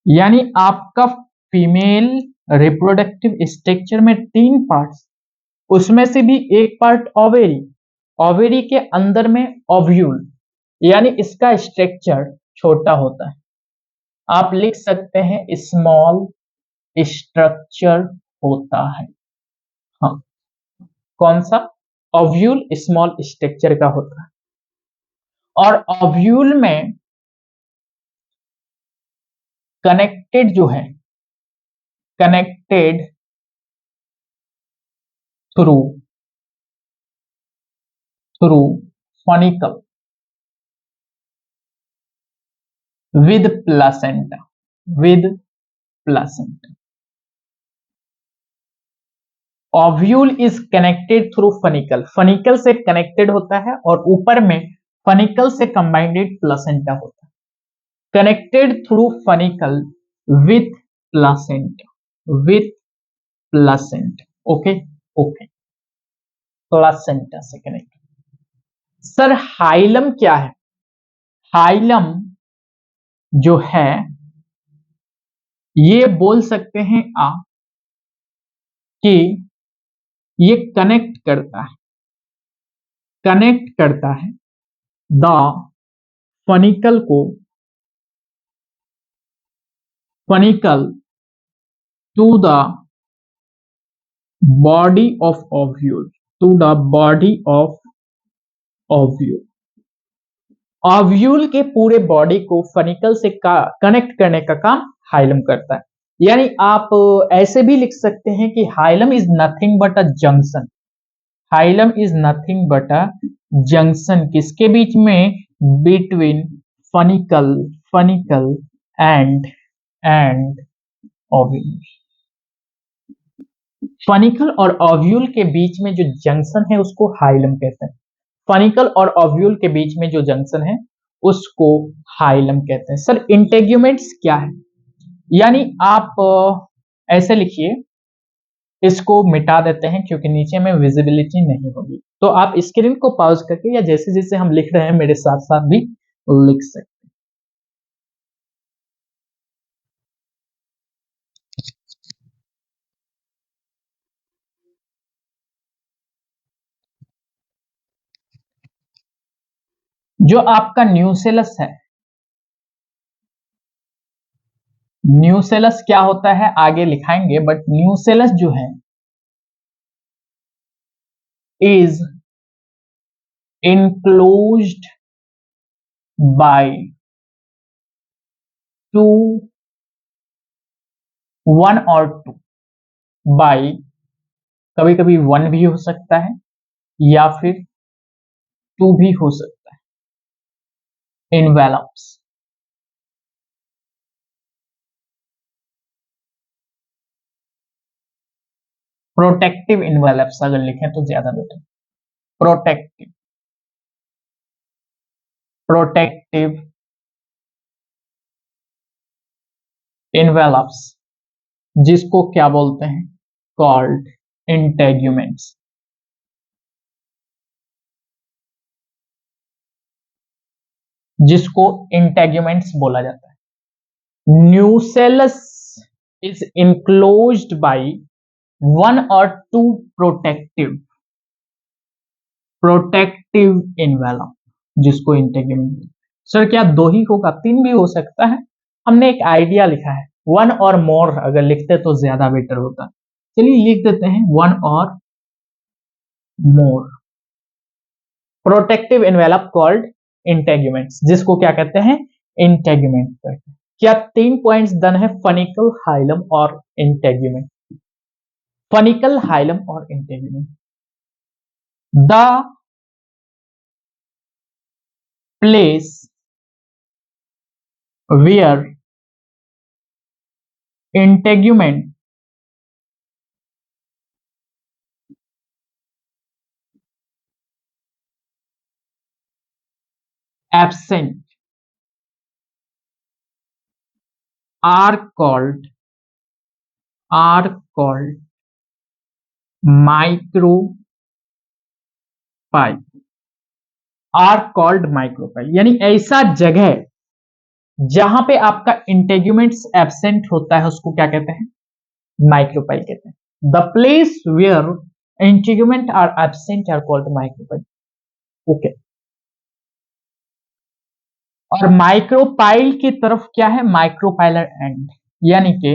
यानी आपका फीमेल रिप्रोडक्टिव स्ट्रक्चर में 3 पार्ट्स, उसमें से भी एक पार्ट ओवेरी, ओवेरी के अंदर में ओव्यूल, यानी इसका स्ट्रक्चर छोटा होता है। आप लिख सकते हैं स्मॉल स्ट्रक्चर होता है। हाँ, कौन सा, ओव्यूल स्मॉल स्ट्रक्चर का होता है। और ओव्यूल में कनेक्टेड जो है, connected through funicle with placenta, with placenta. Ovule is connected through funicle, funicle से कनेक्टेड होता है और ऊपर में फनिकल से कंबाइंडेड प्लासेंटा होता है। Connected through funicle with placenta, with placenta. Okay okay, placenta से कनेक्ट। सर हाइलम क्या है, हाइलम जो है ये बोल सकते हैं आप कि ये कनेक्ट करता है द फनिकल को, funicle to the body of ovule, to the body of ovule. Ovule के पूरे बॉडी को फनिकल से कनेक्ट करने का काम हाइलम करता है। यानी आप ऐसे भी लिख सकते हैं कि hilum is nothing but a junction, hilum is nothing but a junction, किसके बीच में, between funicle, funicle and ovule. Funicle और ओव्यूल के बीच में जो जंक्शन है उसको हाइलम कहते हैं। फनिकल और ओव्यूल के बीच में जो जंक्शन है उसको हाइलम कहते हैं। सर इंटेग्यूमेंट्स क्या है, यानी आप ऐसे लिखिए, इसको मिटा देते हैं क्योंकि नीचे में विजिबिलिटी नहीं होगी। तो आप स्क्रीन को पॉज करके या जैसे जैसे हम लिख रहे हैं मेरे साथ साथ भी लिख सकते हैं। जो आपका न्यूसेलस है, न्यूसेलस क्या होता है आगे लिखाएंगे, बट न्यूसेलस जो है is enclosed by two, one और टू, बाई, कभी कभी वन भी हो सकता है या फिर टू भी हो सकता है, envelops। प्रोटेक्टिव इन्वेलप्स अगर लिखें तो ज्यादा बेटर। प्रोटेक्टिव, प्रोटेक्टिव इन्वेलप्स, जिसको क्या बोलते हैं, कॉल्ड इंटेग्यूमेंट्स, जिसको इंटेग्यूमेंट्स बोला जाता है। Nucellus is enclosed by one और टू प्रोटेक्टिव, प्रोटेक्टिव इन्वेलप, जिसको इंटेग्यूमेंट। सर क्या दो ही होगा, तीन भी हो सकता है, हमने एक आइडिया लिखा है, वन और मोर अगर लिखते तो ज्यादा बेटर होता। चलिए लिख देते हैं वन और more, protective envelope called integuments, जिसको क्या कहते हैं, इंटेग्यूमेंट कहते हैं। क्या तीन पॉइंट्स डन है, फनिकल, हाइलम और इंटेग्यूमेंट। फनिकल, हाइलम और integument. The place where integument absent are called micropyle, are called micropyle, यानी ऐसा जगह जहां पे आपका इंटेग्यूमेंट्स एब्सेंट होता है उसको क्या कहते हैं, माइक्रोपाइल कहते हैं। The place where integument are absent are called micropyle. Okay, और माइक्रोपाइल की तरफ क्या है, माइक्रोपाइलर एंड, यानी कि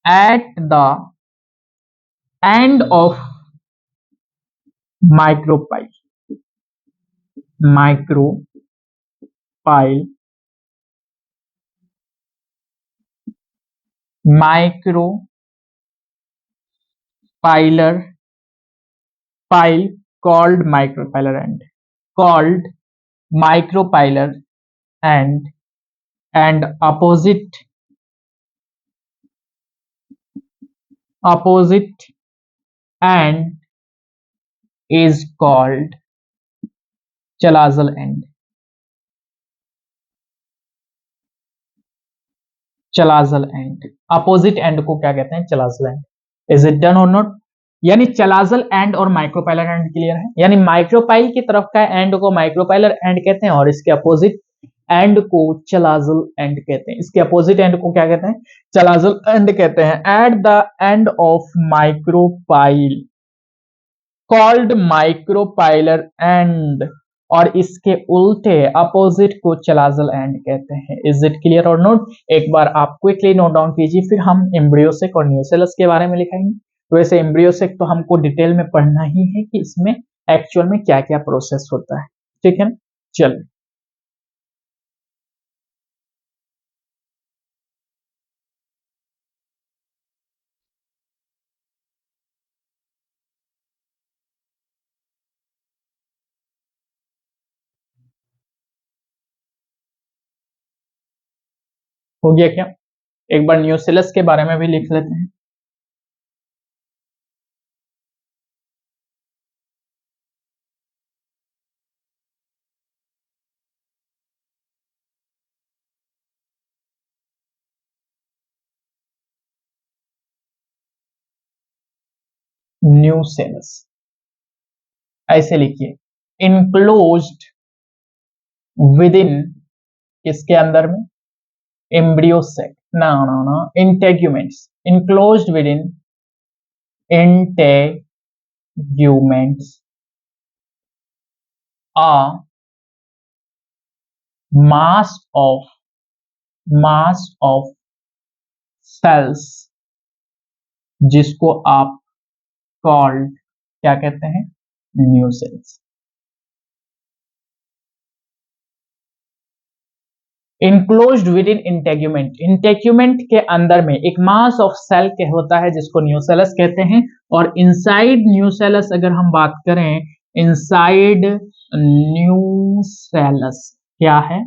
at the end of micropyle, micropyle, micropylar, pyle called micropylar end, called micropylar and opposite end is called chalazal end, chalazal end. Opposite and को क्या कहते हैं, chalazal end. Is it done और नॉट, यानी चलाजल एंड और माइक्रोपाइलर एंड क्लियर है, यानी माइक्रोपाइल की तरफ का एंड को माइक्रोपाइलर एंड कहते हैं और इसके अपोजिट एंड को चलाजल एंड कहते हैं। इसके अपोजिट एंड को क्या कहते हैं, चलाजल एंड कहते हैं। Eight the end of micropyle called micropylar and, और इसके उल्टे अपोजिट को चलाजल एंड कहते हैं। इज इट क्लियर और नोट, एक बार आप क्विकली नोट डाउन कीजिए, फिर हम एम्ब्रियोसिक और न्यूसेलस के बारे में लिखेंगे। वैसे एम्ब्रियोसिक तो हमको डिटेल में पढ़ना ही है कि इसमें एक्चुअल में क्या क्या प्रोसेस होता है, ठीक है ना। चलिए हो गया क्या, एक बार न्यूसेलस के बारे में भी लिख लेते हैं। न्यूसेलस, ऐसे लिखिए, इनक्लोज्ड विद इन, किसके अंदर में, एम्ब्रियो सेक, ना integuments, enclosed within integuments a mass of cells, जिसको आप कॉल्ड क्या कहते हैं, new cells. Enclosed within integument, integument के अंदर में एक मास ऑफ सेल के होता है जिसको न्यूसेलस कहते हैं। और इनसाइड न्यूसेलस अगर हम बात करें, इनसाइड न्यूसेलस क्या है,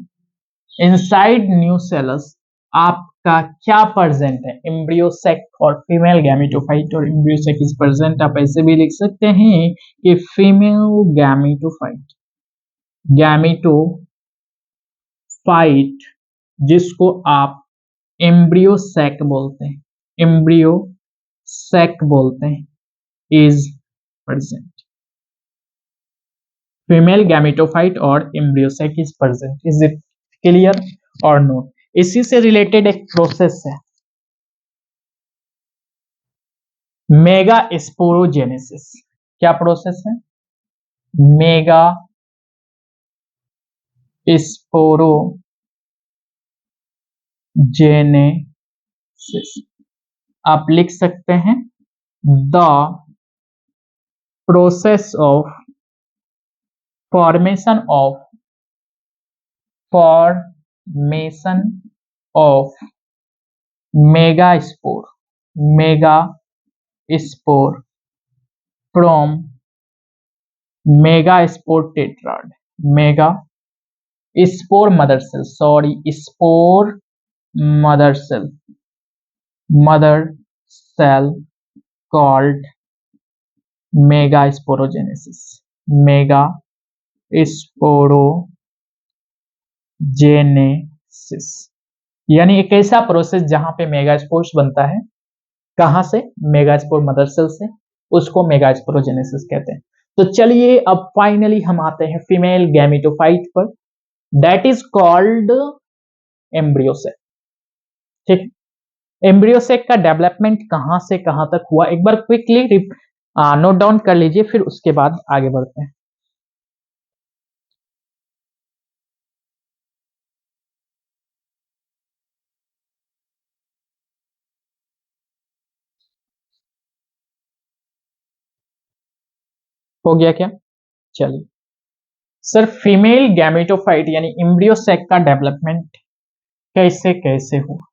इनसाइड न्यूसेलस आपका क्या प्रेजेंट है, एम्ब्रियो सेक और फीमेल गैमेटोफाइट, और एम्ब्रियो सेक इज प्रेजेंट, आप ऐसे भी लिख सकते हैं कि फीमेल गैमेटोफाइट जिसको आप एम्ब्रियो सेक बोलते हैं, एम्ब्रियो सेक बोलते हैं, इज प्रेजेंट, फीमेल गैमेटोफाइट और embryo sac is present. Is it clear और नोट? इसी से रिलेटेड एक प्रोसेस है, मेगा स्पोरोजेनेसिस। क्या प्रोसेस है, मेगा स्पोरोजेनेसिस, आप लिख सकते हैं the process of formation of megaspore from megaspore tetrad, megaspore mother cell, spore mother cell called megasporogenesis, megasporogenesis यानी एक ऐसा प्रोसेस जहां पे मेगास्पोर्स बनता है, कहां से, मेगास्पोर मदर सेल से, उसको मेगास्पोरोजेनेसिस कहते हैं। तो चलिए अब फाइनली हम आते हैं फीमेल गैमेटोफाइट पर, दैट इज कॉल्ड एम्ब्रियोसेक। ठीक, एम्ब्रियोसेक का डेवलपमेंट कहां से कहां तक हुआ, एक बार क्विकली नोट डाउन कर लीजिए, फिर उसके बाद आगे बढ़ते हैं। हो गया क्या? चलिए सर, फीमेल गैमेटोफाइट यानी एम्ब्रियोसेक का डेवलपमेंट कैसे कैसे हुआ?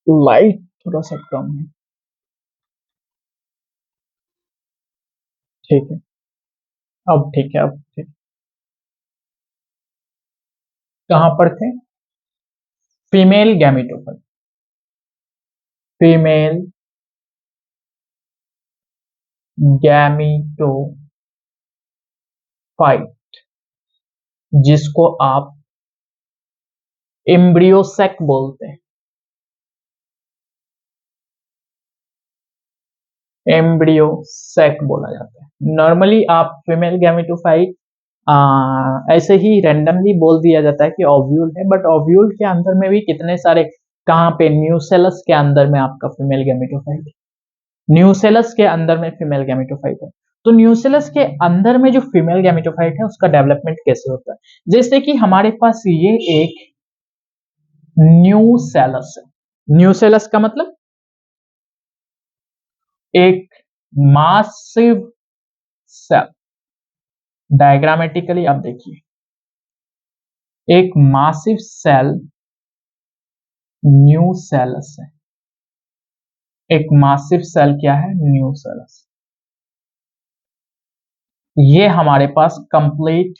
लाइट थोड़ा सा कम है, ठीक है, अब ठीक है, अब ठीक। कहां पर थे, फीमेल गैमेटोफाइट, फीमेल गैमेटोफाइट जिसको आप एम्ब्रियोसेक बोलते हैं, एम्ब्रियोसेक बोला जाता है। नॉर्मली आप फीमेल गैमेटोफाइट ऐसे ही रैंडमली बोल दिया जाता है कि ओव्यूल है, बट ओव्यूल के अंदर में भी कितने सारे, कहां पे, न्यूसेलस के अंदर में आपका फीमेल गैमेटोफाइट है, न्यूसेलस के अंदर में फीमेल गैमेटोफाइट है। तो न्यूसेलस के अंदर में जो फीमेल गैमेटोफाइट है उसका डेवलपमेंट कैसे होता है, जैसे कि हमारे पास ये एक न्यूसेलस है, न्यूसेलस का मतलब एक मासिव सेल, डायग्रामेटिकली आप देखिए, एक मासिव सेल न्यूसेलस है, एक मासिव सेल क्या है, न्यूसेलस। ये हमारे पास कंप्लीट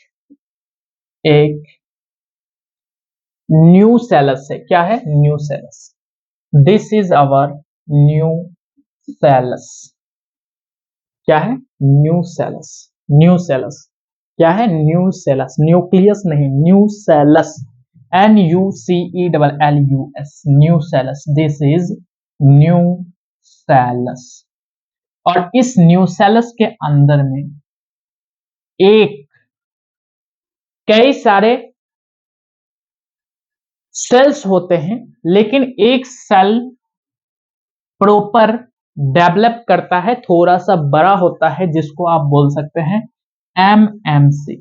एक न्यू सेलस है। क्या है? New cells. This is our new cells. क्या है? New cells. न्यू सेलस क्या है? न्यू सेलस, न्यूक्लियस नहीं, new cells. NUCELLUS, new cells. This is new cells. और इस न्यू सेलस के अंदर में एक कई सारे सेल्स होते हैं, लेकिन एक सेल प्रॉपर डेवलप करता है, थोड़ा सा बड़ा होता है, जिसको आप बोल सकते हैं MMC।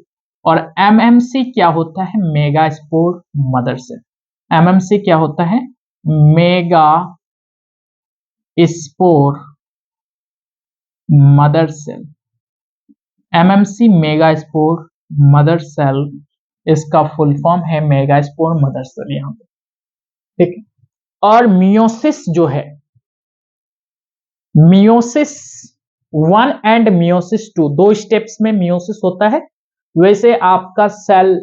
और MMC क्या होता है? Megaspore mother cell. MMC क्या होता है? Megaspore mother cell. MMC megaspore mother cell, इसका फुल फॉर्म है मेगा स्पोर मदर सेल यहाँ पे। ठीक है। और मियोसिस जो है, मियोसिस 1 एंड मियोसिस 2, दो स्टेप्स में मियोसिस होता है। वैसे आपका cell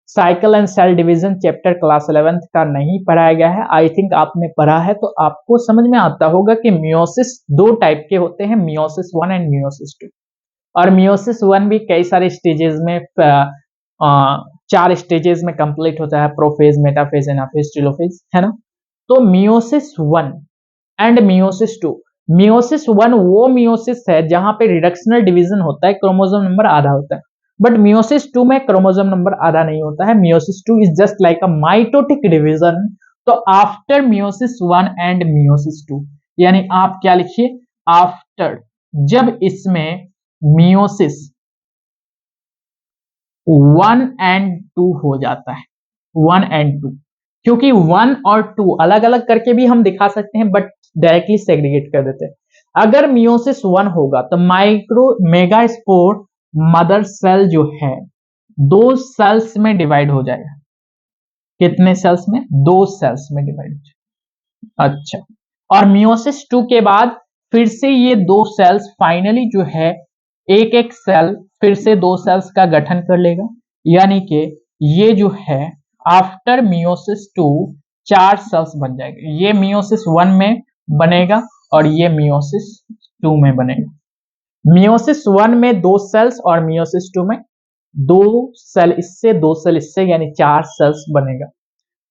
cycle and cell division chapter class 11th का नहीं पढ़ाया गया है। आई थिंक आपने पढ़ा है तो आपको समझ में आता होगा कि मियोसिस दो टाइप के होते हैं, मियोसिस 1 एंड मियोसिस 2। और मियोसिस 1 भी कई सारे स्टेजेस में 4 स्टेजेस में कंप्लीट होता है, प्रोफेज, मेटाफेज, एनाफेज, टेलोफेज, है ना। तो मियोसिस 1 एंड मियोसिस 2, मियोसिस 1 वो मियोसिस है जहां पे रिडक्शनल डिवीजन होता है, क्रोमोसोम नंबर आधा होता है। बट मियोसिस 2 में क्रोमोसोम नंबर आधा नहीं होता है। Meiosis 2 is just like a mitotic division. तो आफ्टर मियोसिस 1 एंड मियोसिस 2, यानी आप क्या लिखिए? आफ्टर, जब इसमें मियोसिस 1 एंड 2 हो जाता है, 1 एंड 2, क्योंकि 1 और 2 अलग अलग करके भी हम दिखा सकते हैं, बट डायरेक्टली सेग्रीगेट कर देते हैं। अगर मियोसिस 1 होगा तो micro megaspore mother cell जो है दो सेल्स में डिवाइड हो जाएगा। कितने सेल्स में? दो सेल्स में डिवाइड हो जाएगा। अच्छा, और मियोसिस 2 के बाद फिर से ये दो सेल्स फाइनली जो है एक एक सेल फिर से दो सेल्स का गठन कर लेगा, यानी कि ये जो है आफ्टर मियोसिस 2 चार सेल्स बन जाएगा। ये मियोसिस 1 में बनेगा और ये मियोसिस 2 में बनेगा। मियोसिस 1 में दो सेल्स और मियोसिस 2 में दो सेल इससे दो सेल इससे, यानी चार सेल्स बनेगा।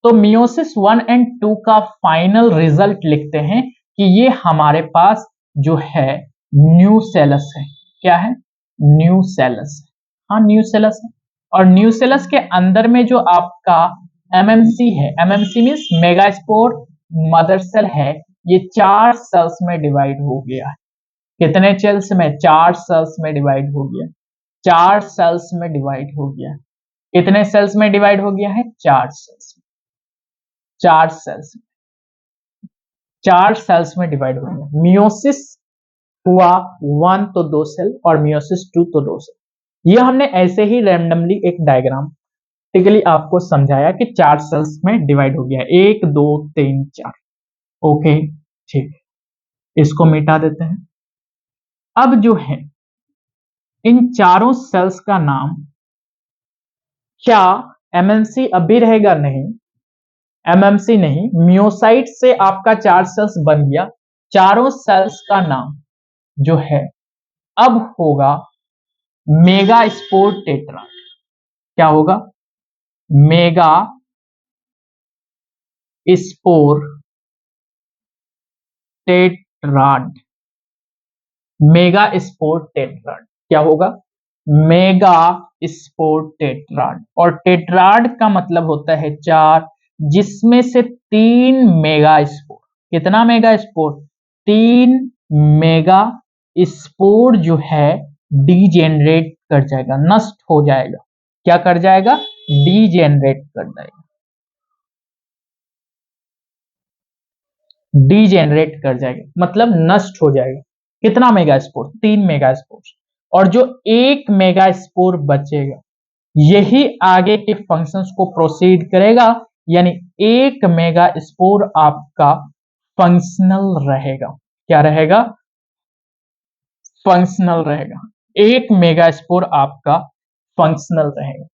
तो मियोसिस 1 एंड 2 का फाइनल रिजल्ट लिखते हैं कि ये हमारे पास जो है न्यू सेलस है। क्या है? New cells. हाँ, न्यू सेलस है। और न्यू सेलस के अंदर में जो आपका MMC है, MMC means megaspore mother cell है, ये चार सेल्स में डिवाइड हो गया है। कितने सेल्स में? चार सेल्स में डिवाइड हो गया। चार सेल्स में डिवाइड हो गया। कितने सेल्स में डिवाइड हो गया है? चार सेल्स में। चार सेल्स, चार सेल्स में डिवाइड हो गया। मियोसिस हुआ 1 तो दो सेल और मियोसिस 2 तो दो सेल। ये हमने ऐसे ही रैंडमली एक डायग्राम टिकली आपको समझाया कि चार सेल्स में डिवाइड हो गया, 1 2 3 4। ओके, ठीक, इसको मिटा देते हैं। अब जो है इन चारों सेल्स का नाम, क्या MMC अब भी रहेगा? नहीं, MMC नहीं, मियोसाइट से आपका चार सेल्स बन गया। चारों सेल्स का नाम जो है अब होगा मेगा स्पोर टेट्राड। क्या होगा? Mega spore tetrad. Megaspore tetrad क्या होगा? Mega spore tetrad. और टेट्राड का मतलब होता है चार, जिसमें से 3 मेगा स्पोर। कितना मेगा स्पोर? 3 मेगा स्पोर जो है डीजेनरेट कर जाएगा, नष्ट हो जाएगा। क्या कर जाएगा? डीजेनरेट कर जाएगा, डीजेनरेट कर जाएगा मतलब नष्ट हो जाएगा। कितना मेगा स्पोर? 3 mega spore. और जो 1 मेगा स्पोर बचेगा यही आगे के फंक्शंस को प्रोसीड करेगा, यानी 1 मेगा स्पोर आपका फंक्शनल रहेगा। क्या रहेगा? फंक्शनल रहेगा। एक मेगास्पोर आपका फंक्शनल रहेगा।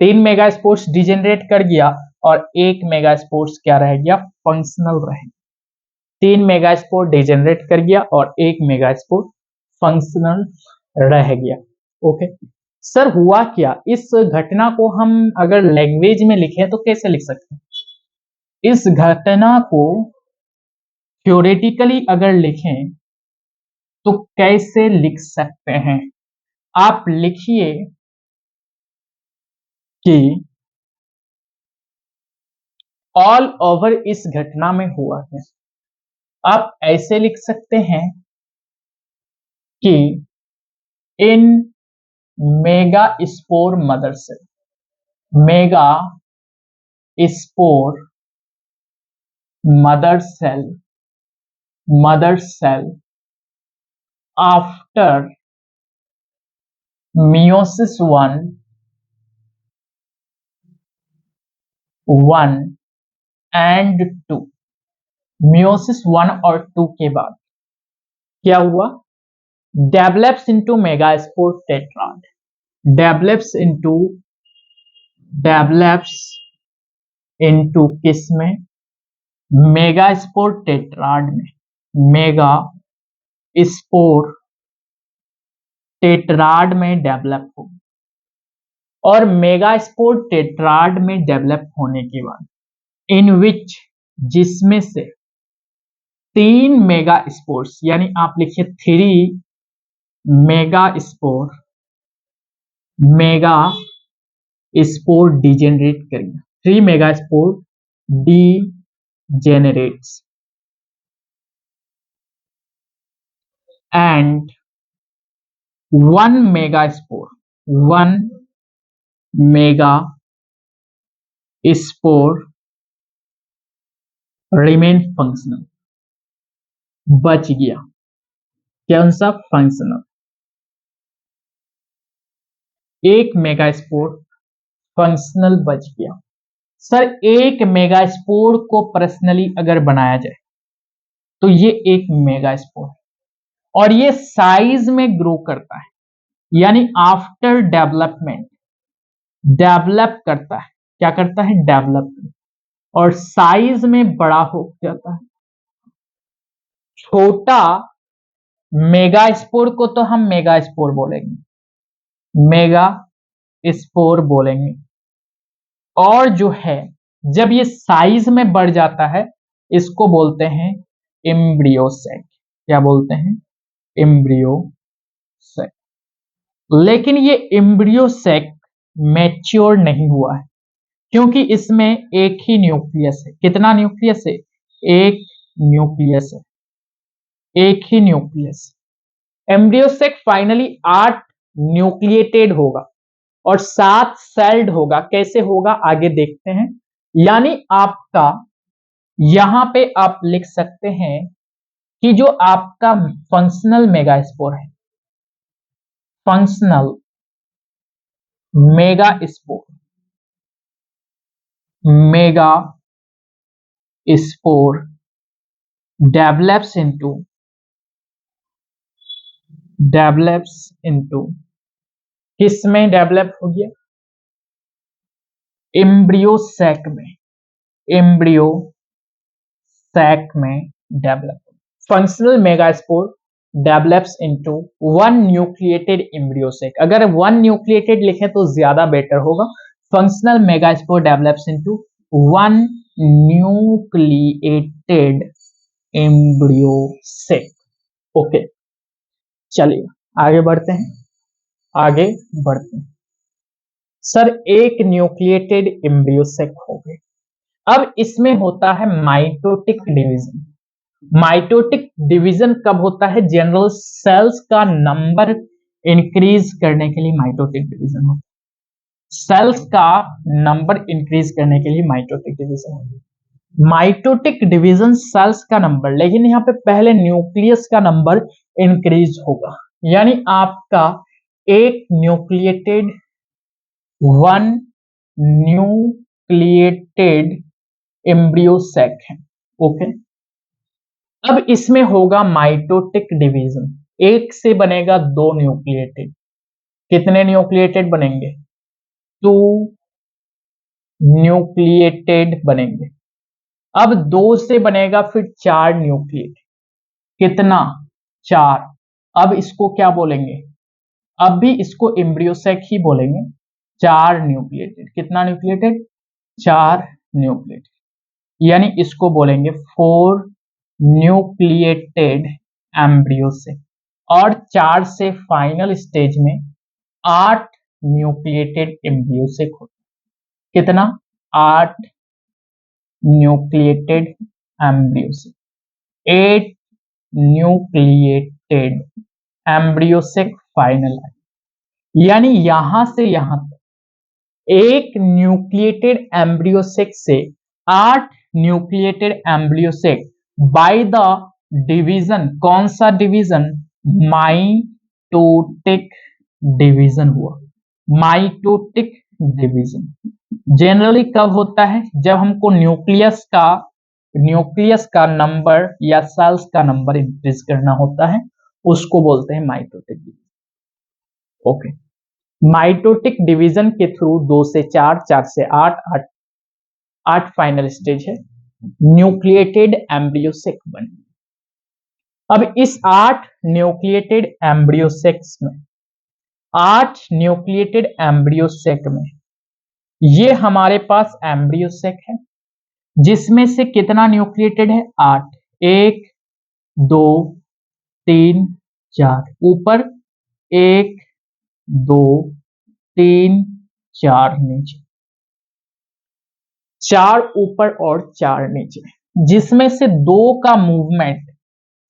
3 मेगास्पोर्स डिजेनरेट कर गया और एक मेगास्पोर्स क्या रह गया, फंक्शनल रहेगा। 3 मेगास्पोर डिजेनरेट कर गया और एक मेगास्पोर फंक्शनल रह गया। ओके सर, हुआ क्या, इस घटना को हम अगर लैंग्वेज में लिखें तो कैसे लिख सकते हैं? इस घटना को थ्योरेटिकली अगर लिखें तो कैसे लिख सकते हैं? आप लिखिए कि ऑल ओवर इस घटना में हुआ है। आप ऐसे लिख सकते हैं कि इन megaspore mother cell, megaspore mother cell after meiosis 1 and 2, meiosis 1 और 2 के बाद क्या हुआ, develops into megaspore tetrad, develops into किस में, मेगास्पोर टेट्राड में, मेगा स्पोर टेट्राड में डेवलप हो, और मेगास्पोर टेट्राड में डेवलप होने के बाद इन विच, जिसमें से 3 मेगा स्पोर्स, यानी आप लिखिए 3 मेगा स्पोर डिजेनरेट करेगा, 3 megaspore degenerates and 1 megaspore remain functional, बच गया, कौन सा, फंक्शनल। 1 मेगा स्पोर फंक्शनल बच गया। सर 1 मेगा स्पोर को पर्सनली अगर बनाया जाए तो ये 1 मेगा स्पोर है और ये साइज में ग्रो करता है, यानी आफ्टर डेवलपमेंट डेवलप करता है, क्या करता है, डेवलपमेंट, और साइज में बड़ा हो जाता है। छोटा मेगा स्पोर को तो हम मेगा स्पोर बोलेंगे, मेगा स्पोर बोलेंगे, और जो है जब ये साइज में बढ़ जाता है इसको बोलते हैं एम्ब्रियोसेक। क्या बोलते हैं, एम्ब्रियोसेक। लेकिन ये एम्ब्रियोसेक मैच्योर नहीं हुआ है क्योंकि इसमें एक ही न्यूक्लियस है। कितना न्यूक्लियस है, एक न्यूक्लियस है, एक ही न्यूक्लियस। एम्ब्रियोसेक फाइनली 8 न्यूक्लिएटेड होगा और 7 सेल्ड होगा। कैसे होगा आगे देखते हैं। यानी आपका यहां पे आप लिख सकते हैं कि जो आपका फंक्शनल मेगास्पोर है, फंक्शनल मेगास्पोर डेवलप्स इनटू किस में डेवलप हो गया, एम्ब्रियोसेक में, एम्ब्रियोसेक में develop. Functional megaspore develops into 1 nucleated embryo sac. अगर 1 न्यूक्लिएटेड लिखे तो ज्यादा बेटर होगा। Functional megaspore develops into 1 nucleated embryo sac. Okay चलिए आगे बढ़ते हैं, आगे बढ़ते हैं। सर एक न्यूक्लिएटेड एम्ब्रियोसेक हो गए। अब इसमें होता है माइटोटिक डिवीजन। माइटोटिक डिवीजन कब होता है, जनरल सेल्स का नंबर इंक्रीज करने के लिए माइटोटिक डिवीजन होता है। सेल्स का नंबर इंक्रीज करने के लिए माइटोटिक डिवीजन होता है। माइटोटिक डिवीजन सेल्स का नंबर, लेकिन यहाँ पे पहले न्यूक्लियस का नंबर इंक्रीज होगा। यानी आपका एक न्यूक्लिएटेड 1 न्यूक्लिएटेड एम्ब्रियोसेक है। ओके अब इसमें होगा माइटोटिक डिवीजन, एक से बनेगा 2 न्यूक्लिएटेड, कितने न्यूक्लिएटेड बनेंगे? 2 न्यूक्लिएटेड बनेंगे। अब 2 से बनेगा फिर 4 न्यूक्लिएटेड। कितना? 4। अब इसको क्या बोलेंगे? अब भी इसको एम्ब्रियोसेक ही बोलेंगे। 4 न्यूक्लिएटेड। कितना न्यूक्लिएटेड? 4 न्यूक्लिएटेड। यानी इसको बोलेंगे 4 न्यूक्लिएटेड एम्ब्रियोसेक। और 4 से फाइनल स्टेज में 8 न्यूक्लिएटेड एम्ब्रियोसेक होता है। कितना? 8 nucleated embryo sac. 8 nucleated embryo sac final है। यानी यहां से यहां तक एक न्यूक्लिएटेड एम्ब्रियोसेक से 8 nucleated embryo sac by the division. कौन सा डिवीजन? माइटोटिक डिवीजन हुआ। माइटोटिक डिवीजन जनरली कब होता है? जब हमको न्यूक्लियस का नंबर या सेल्स का नंबर इंक्रीज करना होता है, उसको बोलते हैं mitotic division. Okay, mitotic division के थ्रू 2 से 4, 4 से 8, 8 फाइनल स्टेज है, न्यूक्लिएटेड एम्ब्रियोसेक बने। अब इस 8 न्यूक्लिएटेड एम्ब्रियोसेक्स में 8 न्यूक्लिएटेड एम्ब्रियोसेक में ये हमारे पास एम्ब्रियोसेक है जिसमें से कितना न्यूक्लिएटेड है? 8। 1 2 3 4। ऊपर 1 2 3 4 नीचे। 4 ऊपर और 4 नीचे, जिसमें से 2 का मूवमेंट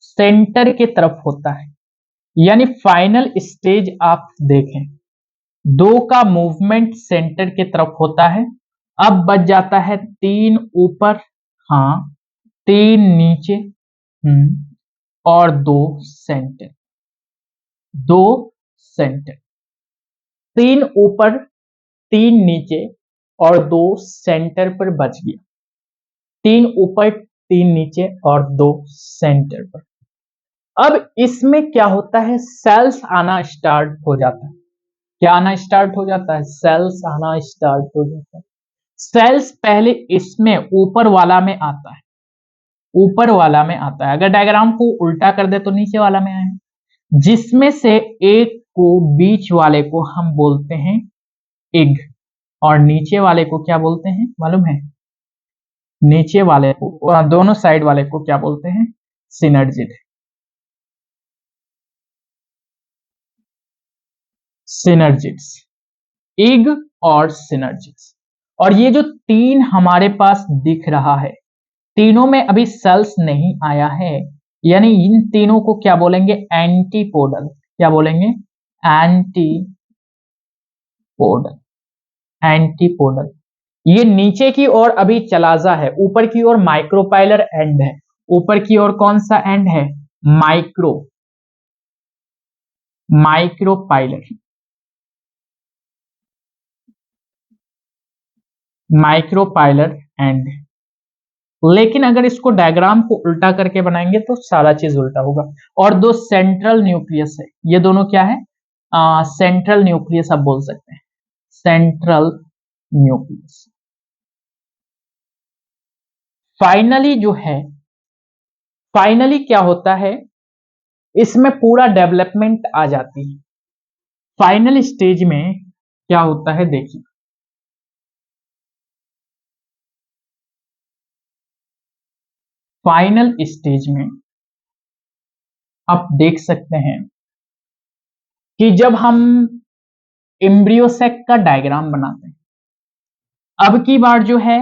सेंटर के तरफ होता है। यानी फाइनल स्टेज आप देखें, 2 का मूवमेंट सेंटर के तरफ होता है। अब बच जाता है 3 ऊपर, हाँ 3 नीचे, और 2 सेंटर। 2 सेंटर, 3 ऊपर 3 नीचे और 2 सेंटर पर बच गया। 3 ऊपर 3 नीचे और 2 सेंटर पर। अब इसमें क्या होता है? सेल्स आना स्टार्ट हो जाता है। क्या आना स्टार्ट हो जाता है? सेल्स आना स्टार्ट हो जाता है। सेल्स पहले इसमें ऊपर वाला में आता है। ऊपर वाला में आता है। अगर डायग्राम को उल्टा कर दे तो नीचे वाला में आए, जिसमें से एक को, बीच वाले को हम बोलते हैं एग, और नीचे वाले को क्या बोलते हैं मालूम है? नीचे वाले को, दोनों साइड वाले को क्या बोलते हैं? सिनर्जिड। सिनर्जिड्स, एग और सिनर्जिड्स। और ये जो 3 हमारे पास दिख रहा है, तीनों में अभी सेल्स नहीं आया है, यानी इन तीनों को क्या बोलेंगे? एंटीपोडल। क्या बोलेंगे? एंटीपोडल। एंटीपोडल। ये नीचे की ओर अभी चलाजा है, ऊपर की ओर माइक्रोपाइलर एंड है। ऊपर की ओर कौन सा एंड है? माइक्रोपाइलर। Micropylar and. लेकिन अगर इसको डायग्राम को उल्टा करके बनाएंगे तो सारा चीज उल्टा होगा। और 2 सेंट्रल न्यूक्लियस है, ये दोनों क्या है? सेंट्रल न्यूक्लियस आप बोल सकते हैं। Central nucleus. फाइनली जो है, फाइनली क्या होता है? इसमें पूरा डेवलपमेंट आ जाती है। फाइनल स्टेज में क्या होता है देखिए, फाइनल स्टेज में आप देख सकते हैं कि जब हम एम्ब्रियोसेक का डायग्राम बनाते हैं, अब की बार जो है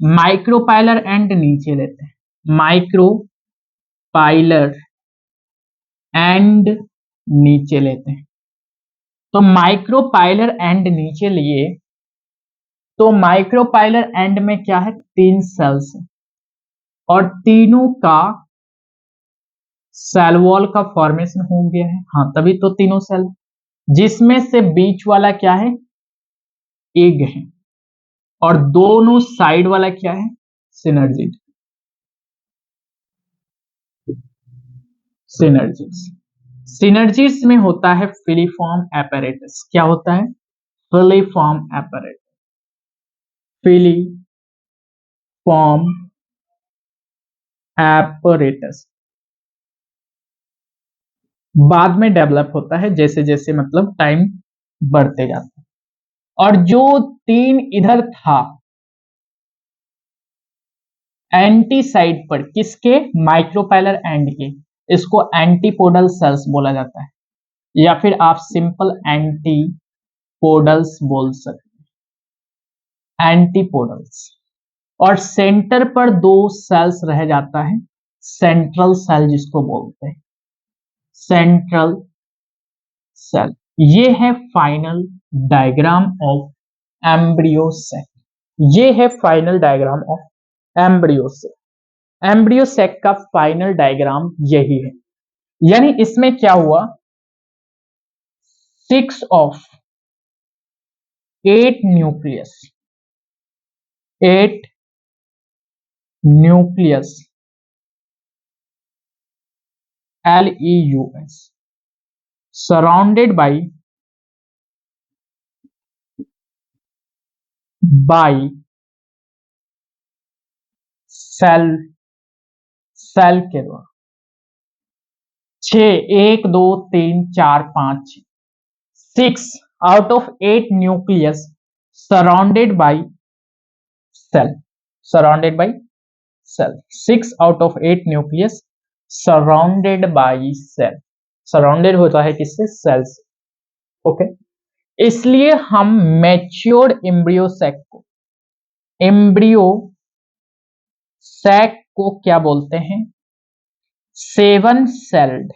माइक्रोपाइलर एंड नीचे लेते हैं। माइक्रोपाइलर एंड नीचे लेते हैं। तो माइक्रोपाइलर एंड नीचे लिए तो माइक्रोपाइलर एंड में क्या है? 3 सेल्स है और तीनों का सेल वॉल का फॉर्मेशन हो गया है। हाँ, तभी तो तीनों सेल, जिसमें से बीच वाला क्या है? एग है, और दोनों साइड वाला क्या है? सिनर्जिड। सिनर्जिड्स। सिनर्जीज में होता है फिलीफॉर्म एपैरेटस। क्या होता है? Filiform apparatus. फिलीफॉर्म एपैरेटस बाद में डेवलप होता है जैसे जैसे मतलब टाइम बढ़ते जाता है। और जो तीन इधर था एंटी साइड पर, किसके? माइक्रोपाइलर एंड के, इसको एंटीपोडल सेल्स बोला जाता है, या फिर आप सिंपल एंटीपोडल्स बोल सकते हैं, एंटीपोडल्स। और सेंटर पर दो सेल्स रह जाता है, सेंट्रल सेल जिसको बोलते हैं, सेंट्रल सेल। ये है final diagram of embryo sac. ये है final diagram of embryo sac. Embryo sac का फाइनल डायग्राम यही है। यानी इसमें क्या हुआ, 6 of 8 nucleus, 8 nucleus, LEUS, surrounded by cell, cell के द्वारा 6, 1 2 3 4 5 6 out of 8 nucleus surrounded by cell, surrounded by cell. 6 out of 8 nucleus surrounded by cell, surrounded होता है किससे? सेल से। ओके, इसलिए हम मैच्योर्ड एम्ब्रियो सेक को, एम्ब्रियो सैक को क्या बोलते हैं? 7 सेल्ड।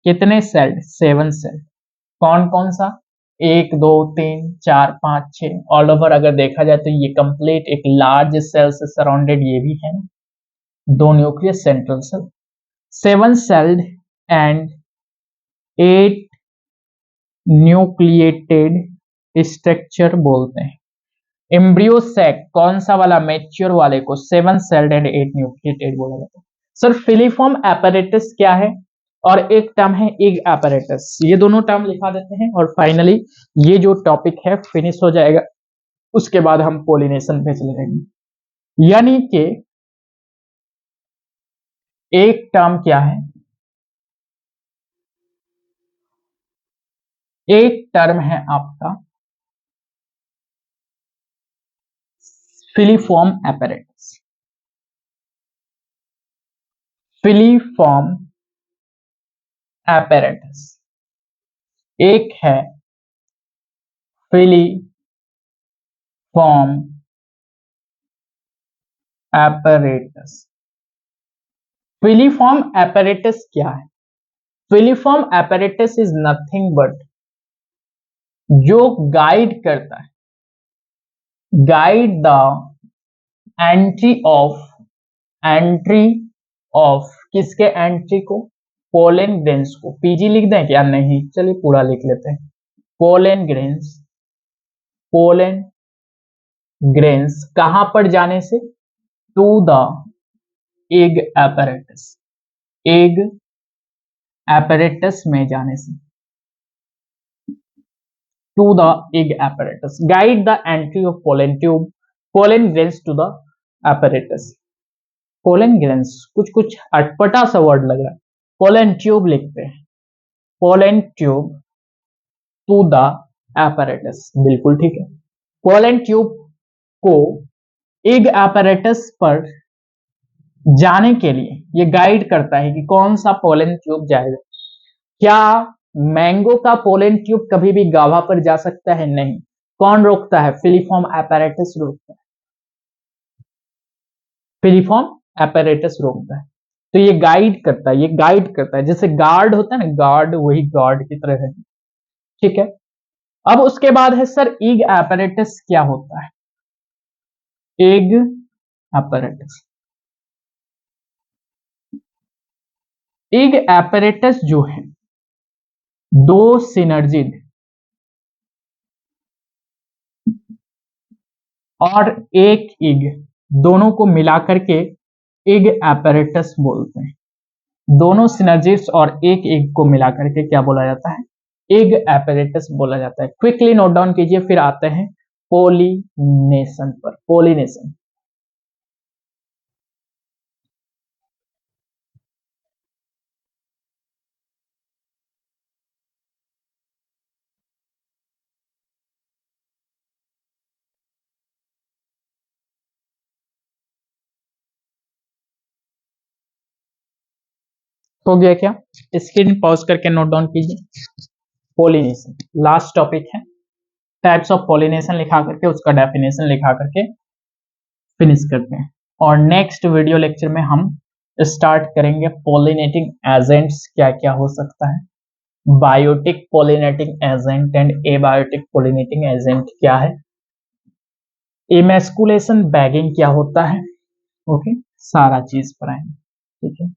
कितने सेल्ड? 7 सेल्ड। कौन कौन सा? 1 2 3 4 5 6, ऑल ओवर अगर देखा जाए तो ये कंप्लीट एक लार्ज सेल से सराउंडेड ये भी है, दो nucleus central cell, 7 celled and 8 nucleated structure बोलते हैं। एम्ब्रियो सैक कौन सा वाला? मैच्योर वाले को 7 सेल्ड एंड 8 न्यूक्लिएटेड बोला जाता है। सर फिलीफॉर्म एपैरेटस क्या है? और एक टर्म है इग एपैरेटस। ये दोनों टर्म लिखा देते हैं और फाइनली ये जो टॉपिक है फिनिश हो जाएगा। उसके बाद हम पोलिनेशन पे चले जाएंगे। यानी कि एक टर्म क्या है? एक टर्म है आपका फिलीफॉर्म एपैरेटस। फिलीफॉर्म एपैरेटस एक है फिलीफॉर्म एपैरेटस। फिलीफॉर्म एपैरेटस क्या है? Filiform apparatus is nothing but जो गाइड करता है, guide the entry of, entry of किसके एंट्री को? पोलन ग्रेन्स को। पीजी लिख दें क्या? नहीं, चलिए पूरा लिख लेते हैं। पोलन ग्रेन्स, पोलन ग्रेन्स कहां पर जाने से? To the egg apparatus, egg apparatus में जाने से, to the egg apparatus, guide the entry of pollen tube, pollen grains to the apparatus. Pollen grains कुछ कुछ अटपटा सा वर्ड लग रहा है, पोलन ट्यूब लिखते हैं, pollen tube to the apparatus, बिल्कुल ठीक है। पोलन ट्यूब को एग एपैरेटस पर जाने के लिए ये गाइड करता है कि कौन सा पोलन ट्यूब जाएगा। क्या मैंगो का पोलन ट्यूब कभी भी गाभा पर जा सकता है? नहीं। कौन रोकता है? फिलीफॉर्म एपैरेटस रोकता है, फिलीफॉर्म एपैरेटस रोकता है। तो ये गाइड करता है, ये गाइड करता है, जैसे गार्ड होता है ना, गार्ड वही गार्ड की तरह है। ठीक है, अब उसके बाद है सर एग एपैरेटस क्या होता है? एग एपैरेटस, एग एपैरेटस जो है दो सिनर्जिड और एक एग दोनों को मिलाकर के एग एपैरेटस बोलते हैं। दोनों सिनर्जिस्ट और एक एग को मिला करके क्या बोला जाता है, एग एपैरेटस बोला जाता है। क्विकली नोट डाउन कीजिए, फिर आते हैं पोलिनेशन पर। पोलिनेशन हो गया क्या? स्क्रीन पॉज करके नोट डाउन कीजिए। पोलिनेशन लास्ट टॉपिक है। टाइप्स ऑफ पोलिनेशन लिखा करके उसका डेफिनेशन लिखा करके फिनिश करते हैं। और नेक्स्ट वीडियो लेक्चर में हम स्टार्ट करेंगे पोलिनेटिंग एजेंट्स क्या क्या हो सकता है, biotic pollinating agent and abiotic pollinating agent क्या है, इमेस्कुलेशन बैगिंग क्या होता है। ओके, सारा चीज पढ़ाएंगे। ठीक है,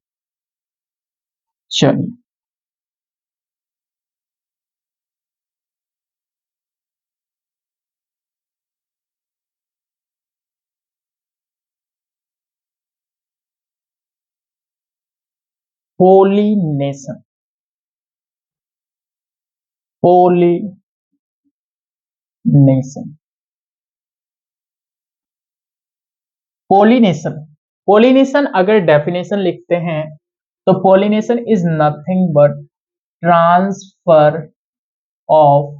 चलिए। पोलिनेशन, पोलिनेशन, पोलिनेशन, पोलिनेशन अगर डेफिनेशन लिखते हैं तो pollination is nothing but transfer of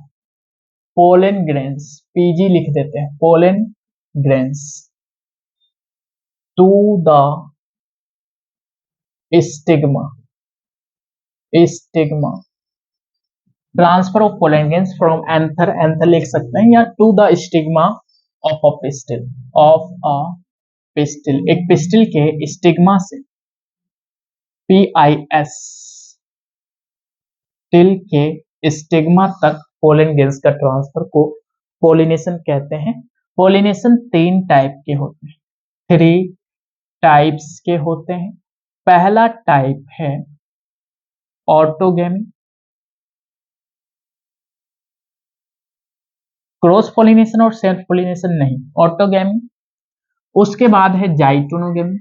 pollen grains, PG लिख देते हैं, pollen grains to the stigma, stigma, transfer of pollen grains from anther, anther लिख सकते हैं, या to the stigma of a pistil, of a pistil, एक पिस्टिल के स्टिग्मा से, PIS टिल के स्टिग्मा तक पोलन ग्रेन्स का ट्रांसफर को पोलिनेशन कहते हैं। पोलिनेशन 3 टाइप के होते हैं, 3 टाइप्स के होते हैं। पहला टाइप है ऑटोगेमी, क्रॉस पोलिनेशन और सेल्फ पोलिनेशन नहीं, ऑटोगेमी। उसके बाद है जाइटोनोगेमी,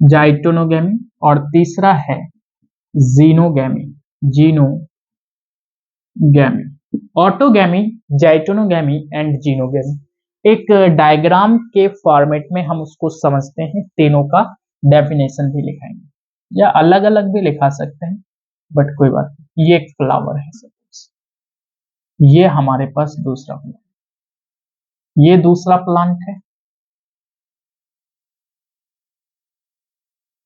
जाइटोनोगेमी, और तीसरा है xenogamy, xenogamy. Autogamy, geitonogamy and xenogamy. एक डायग्राम के फॉर्मेट में हम उसको समझते हैं, तीनों का डेफिनेशन भी लिखाएंगे या अलग अलग भी लिखा सकते हैं, बट कोई बात नहीं। ये एक फ्लावर है, सपोज ये हमारे पास दूसरा फ्लावर, ये दूसरा प्लांट है,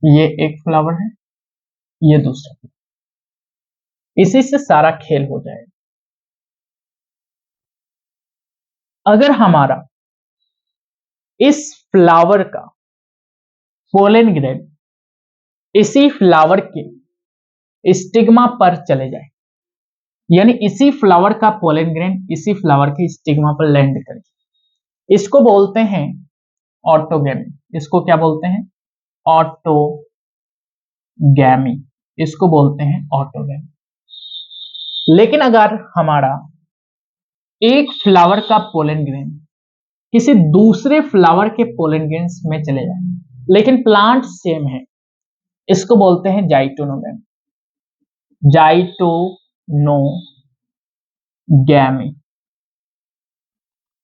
ये एक फ्लावर है, ये दूसरा फ्लावर। इसी से सारा खेल हो जाएगा। अगर हमारा इस फ्लावर का पोलन ग्रेन इसी फ्लावर के स्टिग्मा पर चले जाए, यानी इसी फ्लावर का पोलन ग्रेन इसी फ्लावर के स्टिग्मा पर लैंड करे, इसको बोलते हैं ऑटोगैमी। इसको क्या बोलते हैं? ऑटोगैमी, इसको बोलते हैं ऑटोगैमी। लेकिन अगर हमारा एक फ्लावर का पोलन ग्रेन किसी दूसरे फ्लावर के पोलन ग्रेन्स में चले जाए लेकिन प्लांट सेम है, इसको बोलते हैं जाइटोनोगैमी, जाइटोनोगैमी।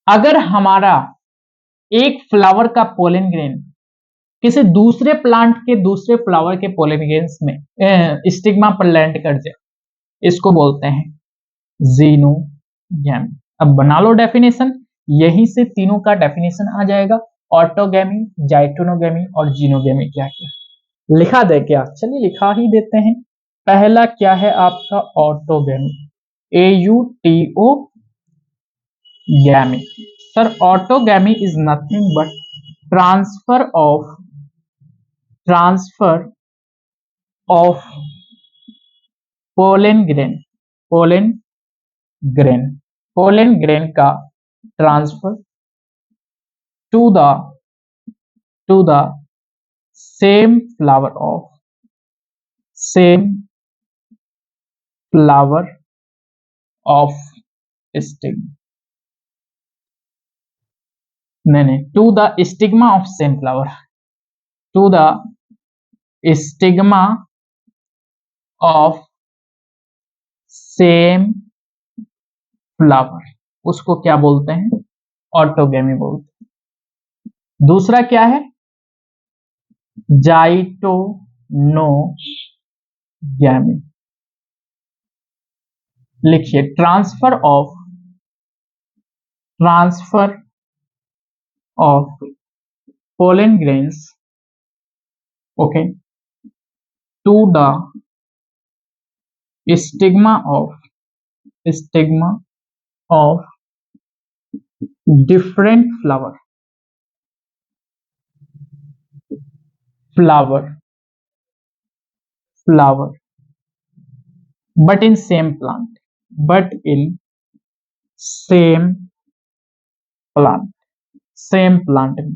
अगर हमारा एक फ्लावर का पोलन ग्रेन किसी दूसरे प्लांट के दूसरे फ्लावर के पोलन ग्रेन्स में स्टिग्मा पर लैंड कर जाए, इसको बोलते हैं जीनोगैमी। अब बना लो डेफिनेशन, यहीं से तीनों का डेफिनेशन आ जाएगा, ऑटोगैमी, जाइटोनोगैमी और जीनोगैमी क्या क्या। लिखा दे क्या? चलिए लिखा ही देते हैं। पहला क्या है आपका? Autogamy, AUTO gamy. Sir autogamy is nothing but transfer of pollen grain, pollen grain, pollen grain का transfer to the same flower of stigma, नहीं to the stigma of same flower, to the stigma of same flower, उसको क्या बोलते हैं? ऑटोगेमी बोलते हैं। दूसरा क्या है? जाइटोनोगैमी। लिखिए, transfer of pollen grains, okay, to the stigma of different flower but in same plant में।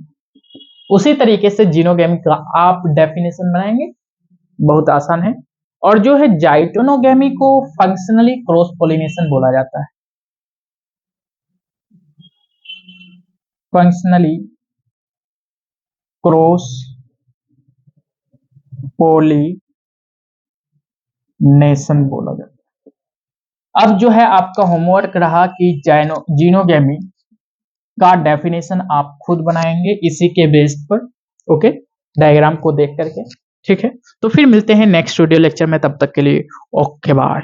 उसी तरीके से जीनोगेमी का आप डेफिनेशन बनाएंगे, बहुत आसान है। और जो है जाइटोनोगेमी को फंक्शनली क्रॉस पोलिनेशन बोला जाता है। फंक्शनली क्रॉस पोलिनेशन बोला जाता है। अब जो है आपका होमवर्क रहा कि जीनोगेमी का डेफिनेशन आप खुद बनाएंगे इसी के बेस पर, ओके, डायग्राम को देख करके, ठीक है। तो फिर मिलते हैं नेक्स्ट वीडियो लेक्चर में, तब तक के लिए ओके बाय।